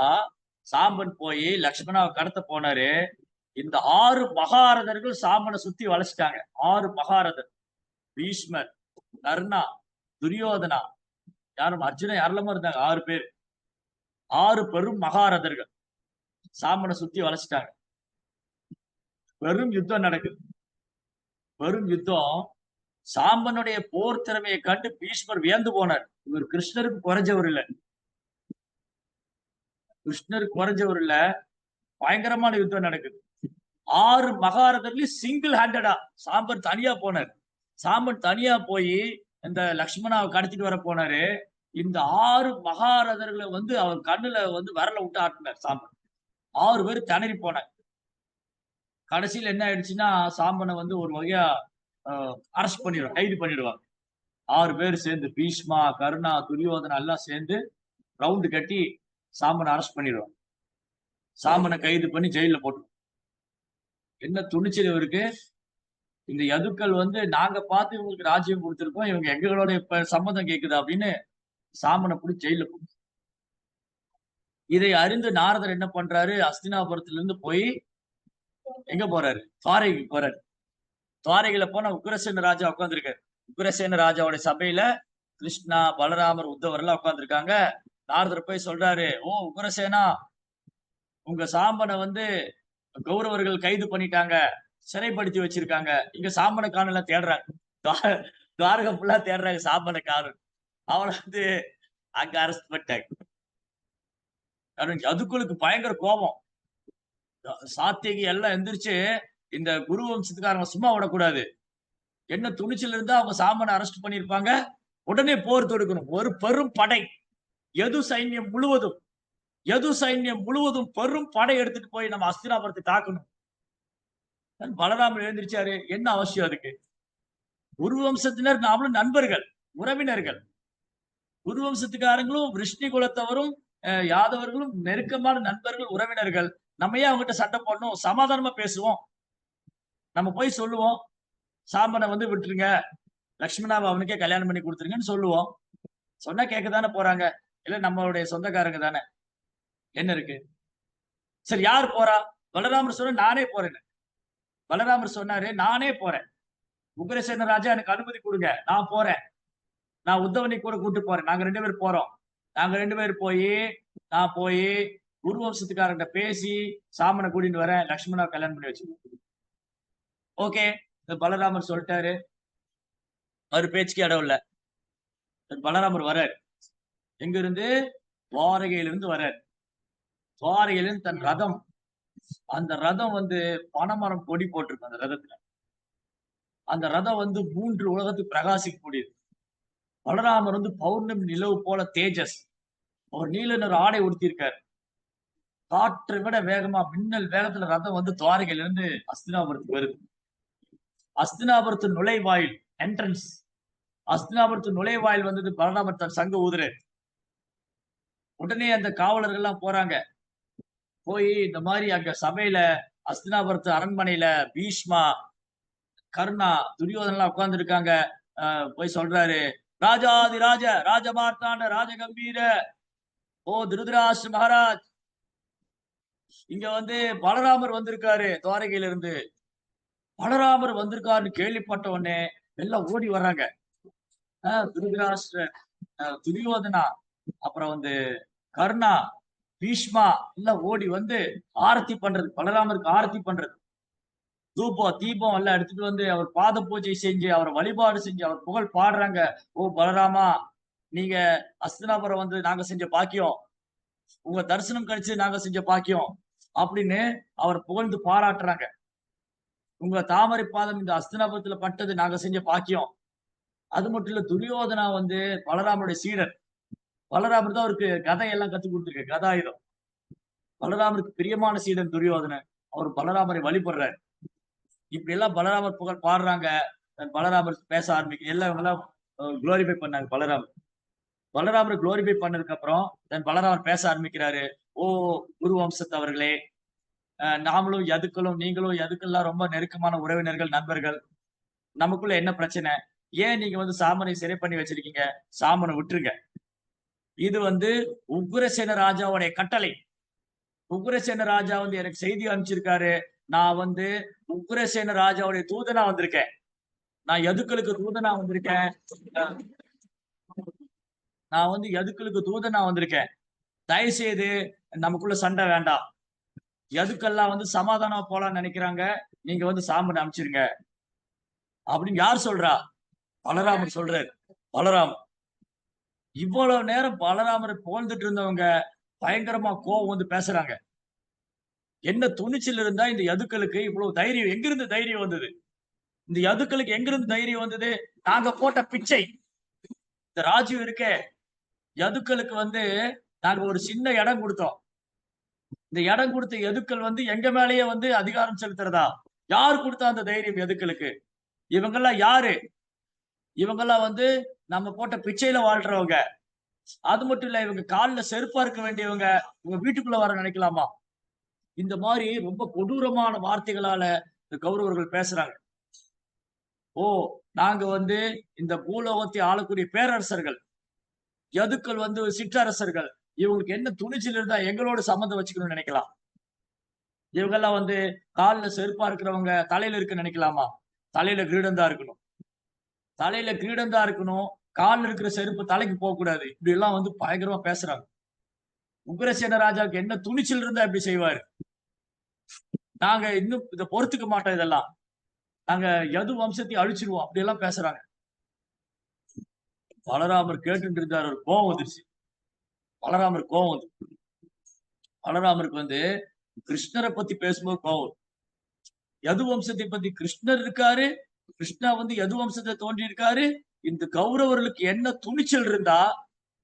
சாம்பன் போய் லக்ஷ்மணாவை கடத்த போனாரு. இந்த 6 மகாரதர்கள் சாம்பனை சுத்தி வளைச்சிட்டாங்க. 6 மகாரதர், பீஷ்மர், கர்ணா, துரியோதனா, யாரும் அர்ஜுனன் யாரெல்லாமோ இருந்தாங்க. 6 பேர், 6 பெரும் மகாரதர்கள் சாம்பனை சுத்தி வளைச்சிட்டாங்க. பெரும் யுத்தம் நடக்குது. பெரும் யுத்தம். சாம்பனுடைய போர் திறமையை கண்டு பீஷ்மர் வியந்து போனார். இவர் கிருஷ்ணருக்கு குறைஞ்சவர் இல்ல, கிருஷ்ணருக்கு குறைஞ்சவர் இல்ல. பயங்கரமான யுத்தம் நடக்குது. 6 மகாரதர்களையும் சிங்கிள் ஹேண்டடா சாம்பன் தனியா போனார். சாம்பன் தனியா போய் இந்த லக்ஷ்மணாவை கடத்திட்டு வர போனாரு. இந்த 6 மகாரதர்களை வந்து அவர் கண்ணுல வந்து விரல விட்டு ஆட்டினார் சாம்பன். 6 பேர் திணறி போனார். கடைசியில் என்ன ஆயிடுச்சுன்னா சாம்பனை வந்து ஒரு வகையா அரெஸ்ட் பண்ணிடுவாங்க, கைது பண்ணிடுவாங்க. 6 பேர் சேர்ந்து பீஷ்மா, கருணா, துரியோதனா எல்லாம் சேர்ந்து ரவுண்டு கட்டி சாம்பனை அரெஸ்ட் பண்ணிடுவாங்க. சாம்பனை கைது பண்ணி ஜெயில போட்டு. என்ன துணிச்சல் இவருக்கு! இந்த யதுக்கள் வந்து நாங்க பார்த்து இவங்களுக்கு ராஜ்யம் கொடுத்திருக்கோம், இவங்க எங்களோட இப்ப சம்மதம் கேக்குது அப்படின்னு சாம்பனை பிடிச்சி ஜெயில போட்டு. இதை அறிந்து நாரதர் என்ன பண்றாரு, அஸ்தினாபுரத்துல இருந்து போய் எங்க போறாரு, துவாரகைக்கு போறாரு. துவாரகையில போன உக்ரசேன ராஜா உட்கார்ந்துருக்காரு. உக்ரசேன ராஜாவோட சபையில கிருஷ்ணா, பலராமர், உத்தவர் எல்லாம் உட்கார்ந்துருக்காங்க. நாரதர் போய் சொல்றாரு, ஓ உக்ரசேனா, உங்க சாம்பனை வந்து கௌரவர்கள் கைது பண்ணிட்டாங்க, சிறைப்படுத்தி வச்சிருக்காங்க. இங்க சாம்பனை காணல தேடுறாங்க. துவாரகை ஃபுல்லா தேடுறாங்க சாம்பனை காணல். அவனை வந்து அங்க அரெஸ்ட் பண்ணிட்டாங்க. யதுக்களுக்கு பயங்கர கோபம். சாத்தியகி எல்லாம் எந்திரிச்சு இந்த குரு வம்சத்துக்காரங்க சும்மா விடக்கூடாது. என்ன துணிச்சல் இருந்தா அவங்க சாம்பனை அரெஸ்ட் பண்ணிருப்பாங்க. உடனே போர் தொடுக்கணும். ஒரு பெரும் படை, யது சைன்யம் முழுவதும் பெரும் படை எடுத்துட்டு போய் நம்ம அஸ்தினாபுரத்தை தாக்கணும். பலராமர் எழுந்திருச்சாரு. என்ன அவசியம் அதுக்கு? குரு வம்சத்தினர் நாமளும் நண்பர்கள், உறவினர்கள். குரு வம்சத்துக்காரங்களும் விஷ்ணு குலத்தவரும் யாதவர்களும் நெருக்கமான நண்பர்கள், உறவினர்கள். நம்ம ஏன் அவங்ககிட்ட சண்டை போடணும்? சமாதானமா பேசுவோம். நம்ம போய் சொல்லுவோம், சாம்பனை வந்து விட்டுருங்க, லக்ஷ்மணாவை அவனுக்கே கல்யாணம் பண்ணி கொடுத்துருங்கன்னு சொல்லுவோம். சொன்னா கேட்கதானே போறாங்க. இல்ல நம்மளுடைய சொந்தக்காரங்க தானே, என்ன இருக்கு? சரி, யார் போறா? பலராமர் சொன்ன நானே போறேன். பலராமர் சொன்னாரு, நானே போறேன். உக்ரசேன ராஜா எனக்கு அனுமதி கொடுங்க, நான் போறேன். நான் உத்தவனை கூட கூட்டு போறேன். நாங்க 2 பேர் போறோம். நாங்க 2 பேர் நான் போய் குரு வம்சத்துக்காரங்க பேசி சாமனை கூட்டிட்டு வரேன், லக்ஷ்மணா கல்யாணம் பண்ணி வச்சு. ஓகே, பலராமர் சொல்லிட்டாரு. அவர் பேச்சுக்கு இடம் இல்ல. பலராமர் வர்றாரு. எங்க இருந்து? துவாரகையிலிருந்து வர்றாரு. துவாரகையிலிருந்து தன் ரதம், அந்த ரதம் வந்து பனைமரம் கொடி போட்டிருக்கு. அந்த ரதத்துல அந்த ரதம் வந்து 3 உலகத்துக்கு பிரகாசிக்கக்கூடியது. பலராமர் வந்து பௌர்ணமி நிலவு போல தேஜஸ். அவர் நீல நிற ஆடை உடுத்தியிருக்காரு. காற்றை விட வேகமா, மின்னல் வேகத்துல ரதம் வந்து துவாரகையில இருந்து அஸ்தினாபுரத்துக்கு வருது. அஸ்தினாபுரத்து நுழைவாயில், என்ட்ரன்ஸ், அஸ்தினாபுரத்து நுழைவாயில் வந்தது. பலராமர் தன் சங்க ஊதுறாரு. உடனே அந்த காவலர்கள் எல்லாம் போறாங்க. போய் இந்த மாதிரி அங்க சபையில அஸ்தினாபுரத்து அரண்மனையில பீஷ்மா, கர்ணா, துரியோதனா எல்லாம் உட்கார்ந்து இருக்காங்க. போய் சொல்றாரு, ராஜாதி ராஜ ராஜமார்த்தாண்ட ராஜகம்பீர, ஓ திருதராஷ்டிர மகாராஜ், இங்க வந்து பலராமர் வந்திருக்காரு துவாரகையில இருந்து. பலராமர் வந்திருக்காருன்னு கேள்விப்பட்ட உடனே எல்லாம் ஓடி வர்றாங்க. திருதராஷ்டிர, துரியோதனா, அப்புறம் வந்து கர்ணா, பீஷ்மா எல்லாம் ஓடி வந்து ஆரத்தி பண்றது, பலராமருக்கு ஆரத்தி பண்றது. தூபம் தீபம் எல்லாம் எடுத்துட்டு வந்து அவர் பாத பூஜை செஞ்சு அவரை வழிபாடு செஞ்சு அவர் புகழ் பாடுறாங்க. ஓ பலராமா, நீங்க அஸ்தினாபுரம் வந்து நாங்க செஞ்ச பாக்கியம், உங்க தரிசனம் கிடைச்சு நாங்க செஞ்ச பாக்கியம் அப்படின்னு அவர் புகழ்ந்து பாராட்டுறாங்க. உங்க தாமரை பாதம் இந்த அஸ்தினாபுரத்துல பட்டது நாங்க செஞ்ச பாக்கியம். அது மட்டும் இல்ல, துரியோதனா வந்து பலராமருடைய சீடர். பலராமர் தான் அவருக்கு கதையெல்லாம் கத்துக் கொடுத்துருக்கு, கதாயுதம். பலராமருக்கு பிரியமான சீடன் துரியோதனன். அவர் பலராமரை வழிபடுறாரு. இப்படி எல்லாம் பலராமர் புகழ் பாடுறாங்க. பலராமர் பேச ஆரம்பிக்க எல்லாம் இவங்க எல்லாம் குளோரிஃபை பண்ணாங்க பலராமர். பலராமர் குளோரிஃபை பண்ணதுக்கு அப்புறம் பலராமர் பேச ஆரம்பிக்கிறாரு. ஓ குரு வம்சத்தவர்களே, நாமளும் யதுக்களும் நீங்களும் யதுக்கெல்லாம் ரொம்ப நெருக்கமான உறவினர்கள், நண்பர்கள். நமக்குள்ள என்ன பிரச்சனை? ஏன் நீங்க வந்து சாமனை சிறை பண்ணி வச்சிருக்கீங்க? சாமனை விட்டுருங்க. இது வந்து உக்கிரசேன ராஜாவுடைய கட்டளை. உக்கிரசேன ராஜா வந்து எனக்கு செய்தி அனுப்பிச்சிருக்காரு. நான் வந்து உக்கிரசேன ராஜாவுடைய தூதனா வந்திருக்கேன். நான் யதுக்களுக்கு தூதனா வந்திருக்கேன். நான் வந்து யதுக்களுக்கு தூதனா வந்திருக்கேன். தயவு செய்து நமக்குள்ள சண்டை வேண்டாம். யதுக்கெல்லாம் வந்து சமாதானமா போலாம்னு நினைக்கிறாங்க. நீங்க வந்து சாமனை அனுப்பிச்சிருங்க. அப்படின்னு யார் சொல்றா? பலராமர் சொல்றாரு. பலராமர். இவ்வளவு நேரம் பலராமரை புகழ்ந்துட்டு இருந்தவங்க பயங்கரமா கோவம் வந்து பேசுறாங்க. என்ன துணிச்சல் இருந்தா இந்த யதுக்களுக்கு இவ்வளவு தைரியம் எங்கிருந்து தைரியம் வந்தது? இந்த யதுக்களுக்கு எங்கிருந்து தைரியம் வந்தது? நாங்க போட்ட பிச்சை. இந்த ராஜ்யம் இருக்கே, யதுக்களுக்கு வந்து நாங்க ஒரு சின்ன இடம் கொடுத்தோம். இந்த இடம் கொடுத்த யதுக்கள் வந்து எங்க மேலேயே வந்து அதிகாரம் செலுத்துறதா? யார் கொடுத்தா அந்த தைரியம் யதுக்களுக்கு? இவங்கெல்லாம் யாரு? இவங்கெல்லாம் வந்து நம்ம போட்ட பிச்சையில வாழ்றவங்க. அது மட்டும் இல்ல, இவங்க கால்ல செருப்பா இருக்க வேண்டியவங்க. இவங்க வீட்டுக்குள்ள வர நினைக்கலாமா? இந்த மாதிரி ரொம்ப கொடூரமான வார்த்தைகளால இந்த கௌரவர்கள் பேசுறாங்க. ஓ, நாங்க வந்து இந்த பூலோகத்தை ஆளக்கூடிய பேரரசர்கள், யதுக்கள் வந்து சிற்றரசர்கள். இவங்களுக்கு என்ன துணிச்சல் இருந்தா எங்களோட சம்மந்தம் வச்சுக்கணும்னு நினைக்கலாம். இவங்கெல்லாம் வந்து கால்ல செருப்பா இருக்கிறவங்க தலையில இருக்க நினைக்கலாமா? தலையில கிரீடம் தான் இருக்கணும். தலையில கிரீடம் தான் இருக்கணும். கால்ல இருக்கிற செருப்பு தலைக்கு போக கூடாது. இப்படி எல்லாம் வந்து பயங்கரமா பேசுறாங்க. உக்கிரசேன ராஜாவுக்கு என்ன துணிச்சல் இருந்தா இப்படி செய்வாரு? நாங்க இன்னும் இதை பொறுத்துக்க மாட்டோம். இதெல்லாம் நாங்க யது வம்சத்தை அழிச்சிருவோம். அப்படி எல்லாம் பேசுறாங்க. பலராமர் கேட்டுட்டு இருந்தார். ஒரு கோவம் வந்துருச்சு. பலராமர் கோவம் வந்து பலராமருக்கு வந்து கிருஷ்ணரை பத்தி பேசும்போது கோவம். யது வம்சத்தை பத்தி கிருஷ்ணர் இருக்காரு. கிருஷ்ணா வந்து யது வம்சத்தை தோன்றி இருக்காரு. இந்த கௌரவர்களுக்கு என்ன துணிச்சல் இருந்தா,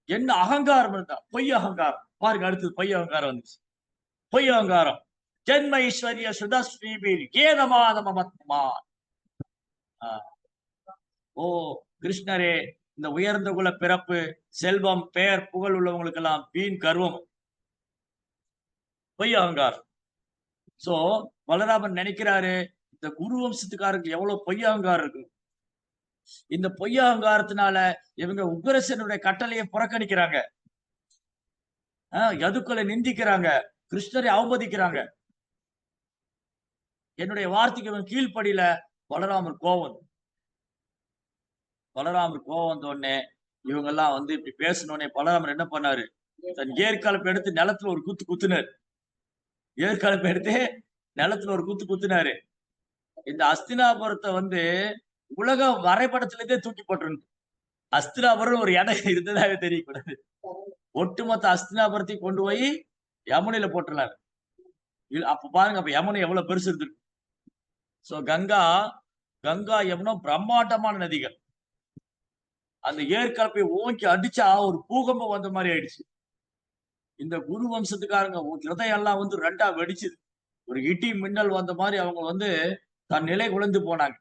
என்ன அகங்காரம் இருந்தா, பொய் அகங்காரம். பாருங்க, அடுத்தது பொய் அகங்காரம் வந்துச்சு. பொய் அகங்காரம். ஜென்ம ஐஸ்வர்ய சுதஸ்ரீபீர் ஏதமாதமத்மா. ஓ கிருஷ்ணரே, இந்த உயர்ந்த குல பிறப்பு, செல்வம், பெயர், புகழ் உள்ளவங்களுக்கு எல்லாம் வீண் கர்வம், பொய் அகங்காரம். சோ பலராமன் நினைக்கிறாரு, இந்த குரு வம்சத்துக்காரருக்கு எவ்வளவு பொய் அகங்காரம் இருக்கு. இந்த பொய் அகங்காரத்தினால இவங்க உக்கிரசேனுடைய கட்டளையை புறக்கணிக்கிறாங்க. யதுக்களை நிந்திக்கிறாங்க, கிருஷ்ணரை அவமதிக்கிறாங்க. என்னுடைய வார்த்தைக்கு இவன் கீழ்ப்படியில. பலராமர் கோவம். பலராமர் கோவம் வந்த உடனே இவங்க எல்லாம் வந்து இப்படி பேசணுன்னே பலராமர் என்ன பண்ணாரு? தன் ஏற்காலப்பை எடுத்து நிலத்துல ஒரு குத்து குத்துனாரு. ஏற்காலப்பை எடுத்து நிலத்துல ஒரு குத்து குத்துனாரு. இந்த அஸ்தினாபுரத்தை வந்து உலக வரைபடத்திலே தூக்கி போட்டுருந்து. அஸ்தினாபுரம் ஒரு இடம் இருந்ததாவே தெரியக்கூடாது. ஒட்டுமொத்த அஸ்தினாபுரத்தை கொண்டு போய் யமுனையில போட்டுறாரு. அப்ப பாருங்க, அப்ப யமுனை எவ்வளவு பெருசு இருந்திருக்கு. சோ கங்கா யமுனா பிரம்மாண்டமான நதிகள். அந்த ஏற்கலப்பை ஓங்கி அடிச்சா ஒரு பூகம்பம் வந்த மாதிரி ஆயிடுச்சு. இந்த குரு வம்சத்துக்காரங்க ஹிருதயம் எல்லாம் வந்து ரெண்டா வெடிச்சுது. ஒரு இடி மின்னல் வந்த மாதிரி அவங்க வந்து தன் நிலை குலைந்து போனாங்க.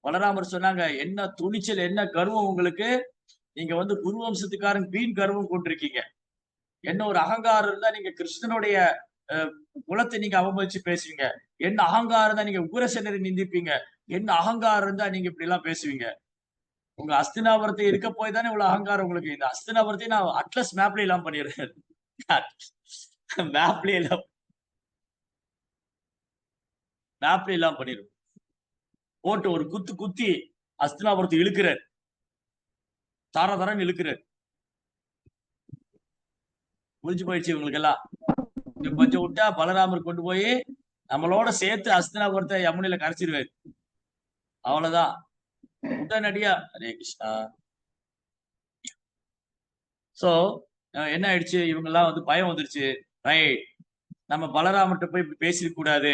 பலராமர் சொன்னாங்க, என்ன துணிச்சல், என்ன கர்வம் உங்களுக்கு? நீங்க வந்து குரு வம்சத்துக்காரங்க வீண் கர்வம் கொண்டிருக்கீங்க. என்ன ஒரு அகங்காரம் இருந்தா நீங்க கிருஷ்ணனுடைய குலத்தை நீங்க அவமதிச்சு பேசுவீங்க. என்ன அகங்காரம் தான் நீங்க உக்கிரசேனரை நிந்திப்பீங்க. என்ன அகங்காரம் இருந்தா நீங்க இப்படி எல்லாம் பேசுவீங்க. உங்க அஸ்தினாபுரத்தை இருக்க போய் தானே இவ்வளவு அகங்காரம் உங்களுக்கு. இந்த அஸ்தினாபுரத்தை நான் அட்லஸ் மேப்ல எல்லாம் பண்ணிடுறேன். மேப்ல எல்லாம் பண்ணிடுவோம். போட்டு ஒரு குத்து குத்தி அஸ்தினாபுரத்தை இழுக்கிறார். தரன்னு இழுக்கிறார். முடிஞ்சு போயிடுச்சு இவங்களுக்கு எல்லாம். கொஞ்சம் விட்டா பலராமர் கொண்டு போய் நம்மளோட சேர்த்து அஸ்தினாபுரத்தை யமுனையில கரைச்சிருவாரு. அவ்வளவுதான். உடனடியா ஹரே கிருஷ்ணா. சோ என்ன ஆயிடுச்சு? இவங்க எல்லாம் வந்து பயம் வந்துருச்சு. ரைட், நம்ம பலராமர்கிட்ட போய் இப்படி பேசிருக்க கூடாது,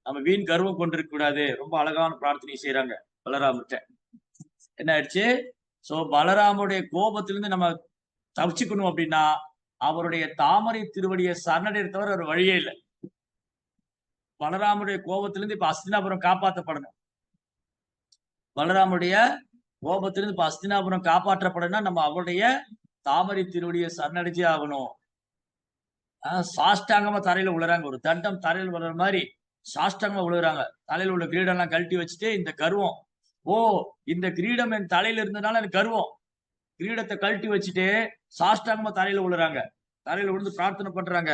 நம்ம வீண் கர்வம் கொண்டிருக்க கூடாது. ரொம்ப அழகான பிரார்த்தனை செய்யறாங்க பலராமர்கிட்ட. என்ன ஆயிடுச்சு? சோ பலராமருடைய கோபத்திலிருந்து நம்ம தப்பிச்சுக்கணும் அப்படின்னா அவருடைய தாமரை திருவடியை சரணடைய தவிர ஒரு வழியே இல்லை. பலராமருடைய கோபத்திலிருந்து இப்ப அஸ்தினாபுரம் காப்பாற்றப்படணும். பலராமருடைய கோபத்திலிருந்து இப்ப அஸ்தினாபுரம் காப்பாற்றப்படணும்னா நம்ம அவருடைய தாமரை திருவடியை சரணடைஞ்சே ஆகணும். சாஷ்டாங்கமா தரையில விழுறாங்க. ஒரு தண்டம் தரையில விழுற மாதிரி சாஷ்டாங்கமா விழுறாங்க. தலையில உள்ள கிரீடம் எல்லாம் கழட்டி வச்சுட்டு இந்த கர்வம், ஓ இந்த கிரீடம் என் தலையில இருந்ததுனால எனக்கு கர்வம். கிரீடத்தை கழட்டி வச்சுட்டு சாஷ்டாங்கமா தரையில விழுறாங்க. தரையில விழுந்து பிரார்த்தனை பண்றாங்க.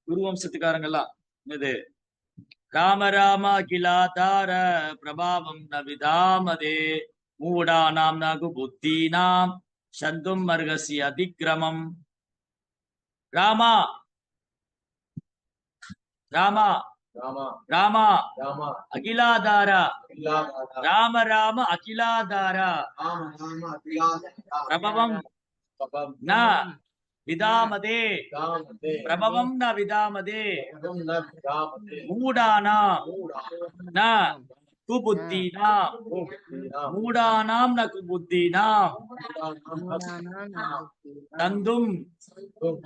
குருவம்சத்துக்காரங்க எல்லாம். இது ராம ராம அகிலாதார பிரபாவம் ந விதாமதே மூடானாம் நகு புத்தீனாம் சந்தும் மர்கசி அதிக்கிரமம். ராமா ராமா ராமா அகிலாதாரா ராம ராம அகிலாதாரா பிரபவம் ந விதாமதே பிரபவம் ந விதாமதே மூடானாம் ந குபுத்தீனாம் மூடானாம் ந குபுத்தீனாம் தந்தும்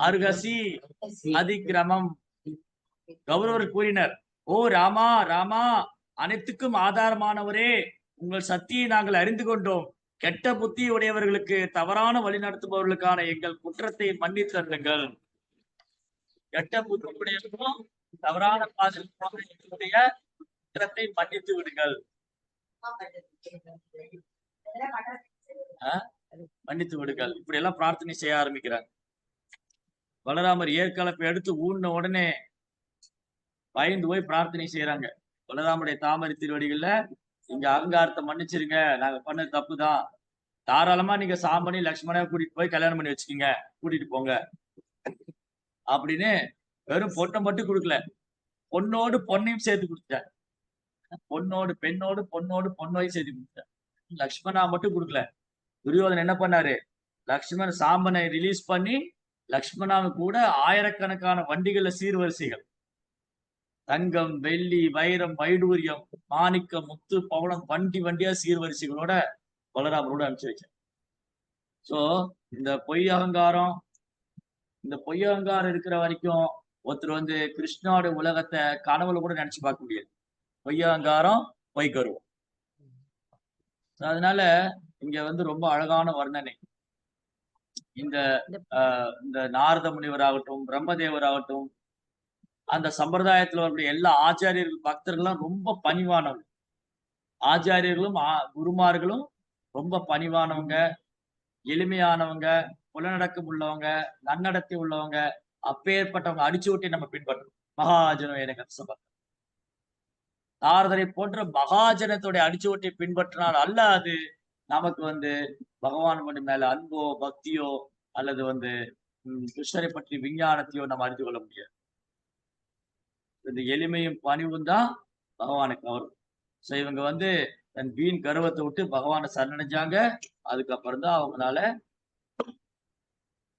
அர்கசி அதிக்கிரமம். கௌரவர் கூறினர், ஓ ராமா ராமா, அனைத்துக்கும் ஆதாரமானவரே, உங்கள் சக்தியை நாங்கள் அறிந்து கொண்டோம். கெட்ட புத்தி உடையவர்களுக்கு, தவறான வழி நடத்துபவர்களுக்கான எங்கள் குற்றத்தை மன்னித்து தருங்கள். கெட்ட புத்தி உடையவர்களும் தவறான பாதையில் போகிற எங்களுடைய குற்றத்தை மன்னித்து விடுங்கள். மன்னித்து விடுங்கள். இப்படி எல்லாம் பிரார்த்தனை செய்ய ஆரம்பிக்கிறாங்க. பலராமர் ஏற்கலப்பை எடுத்து ஊன்ன உடனே பயந்து போய் பிரார்த்தனை செய்யறாங்க. பலராமருடைய தாமரை திருவடிகள்ல, இங்க அகங்காரத்தை மன்னிச்சிருங்க, நாங்க பண்ணது தப்புதான், தாராளமா நீங்க சாம்பனி லக்ஷ்மண கூட்டிட்டு போய் கல்யாணம் பண்ணி வச்சுக்கீங்க, கூட்டிட்டு போங்க அப்படின்னு வெறும் பொண்ணை மட்டும் கொடுக்கல, பொண்ணோடு பொண்ணையும் சேர்த்து கொடுத்தார். பொண்ணோடு பெண்ணோடு பொண்ணோடு பொண்ணோடையும் சேர்த்து கொடுத்தார். லக்ஷ்மணா மட்டும் கொடுக்கல. துரியோதனன் என்ன பண்ணாரு, லக்ஷ்மணன் சாம்பனை ரிலீஸ் பண்ணி லக்ஷ்மணாவுக்கு கூட ஆயிரக்கணக்கான வண்டிகள்ல சீர்வரிசைகள், தங்கம் வெள்ளி வைரம் வைடூரியம் மாணிக்கம் முத்து பவளம் வண்டி வண்டியா சீர்வரிசைகளோட பலராமரோட அனுப்பிச்சு வச்சேன். சோ இந்த பொய் அகங்காரம் இருக்கிற வரைக்கும் ஒருத்தர் வந்து கிருஷ்ணாவோட உலகத்தை கனவுல கூட நினைச்சு பார்க்க முடியாது. பொய் அகங்காரம் பொய் கருவம். அதனால இங்க வந்து ரொம்ப அழகான வர்ணனை. இந்த நாரத முனிவராகட்டும், பிரம்மதேவராகட்டும், அந்த சம்பிரதாயத்துல வரக்கூடிய எல்லா ஆச்சாரியர்கள் பக்தர்களும் ரொம்ப பணிவானவங்க. ஆச்சாரியர்களும் குருமார்களும் ரொம்ப பணிவானவங்க, எளிமையானவங்க, புலநடக்கம் உள்ளவங்க, நன்னடத்தை உள்ளவங்க. அப்பேற்பட்டவங்க அடிச்சு விட்டு நம்ம பின்பற்றோம். மகாஜனம் எனக்கு சபை நாரதரை போன்ற மகாஜனத்துடைய அடிச்சு ஓட்டை பின்பற்றினால் அல்ல அது நமக்கு வந்து பகவான் மட்டும் மேல அன்போ பக்தியோ அல்லது வந்து கிருஷ்ணரை பற்றி விஞ்ஞானத்தையோ நம்ம அறிந்து கொள்ள முடியாது. இந்த எளிமையும் பணிவும் தான் பகவானுக்கு கவரும். சோ இவங்க வந்து தன் வீண் கர்வத்தை விட்டு பகவானை சரணடைஞ்சாங்க. அதுக்கப்புறம் தான் அவங்களால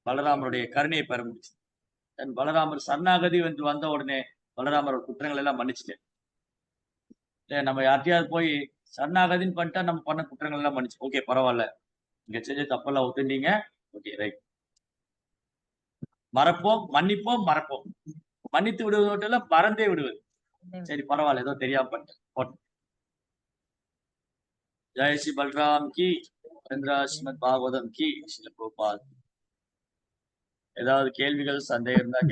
பலராமருடைய கருணையை பெற முடிச்சு. தன் பலராமர் சரணாகதி என்று வந்த உடனே பலராமரோட குற்றங்கள் எல்லாம் மன்னிச்சுட்டேன். நம்ம யார்ட்டையாவது போய் சரணாகதின்னு பண்ணிட்டா நம்ம பண்ண குற்றங்கள் எல்லாம் மன்னிச்சு, ஓகே பரவாயில்ல, இங்க செஞ்ச தப்பெல்லாம் ஒத்துட்டீங்க, ஓகே ரைட், மறப்போம் மன்னிப்போம் மறப்போம். மன்னித்து விடுவது மட்டும் இல்ல, மறந்தே விடுவது. சரி பரவாயில்ல, ஏதோ தெரியாம பண்ணிட்டேன். ஜெய் ஸ்ரீ பல்ராம் கி, ஸ்ரீமத் பாகவதம் கி, ஸ்ரீல கோபால். ஏதாவது கேள்விகள் சந்தேகம் இருந்தா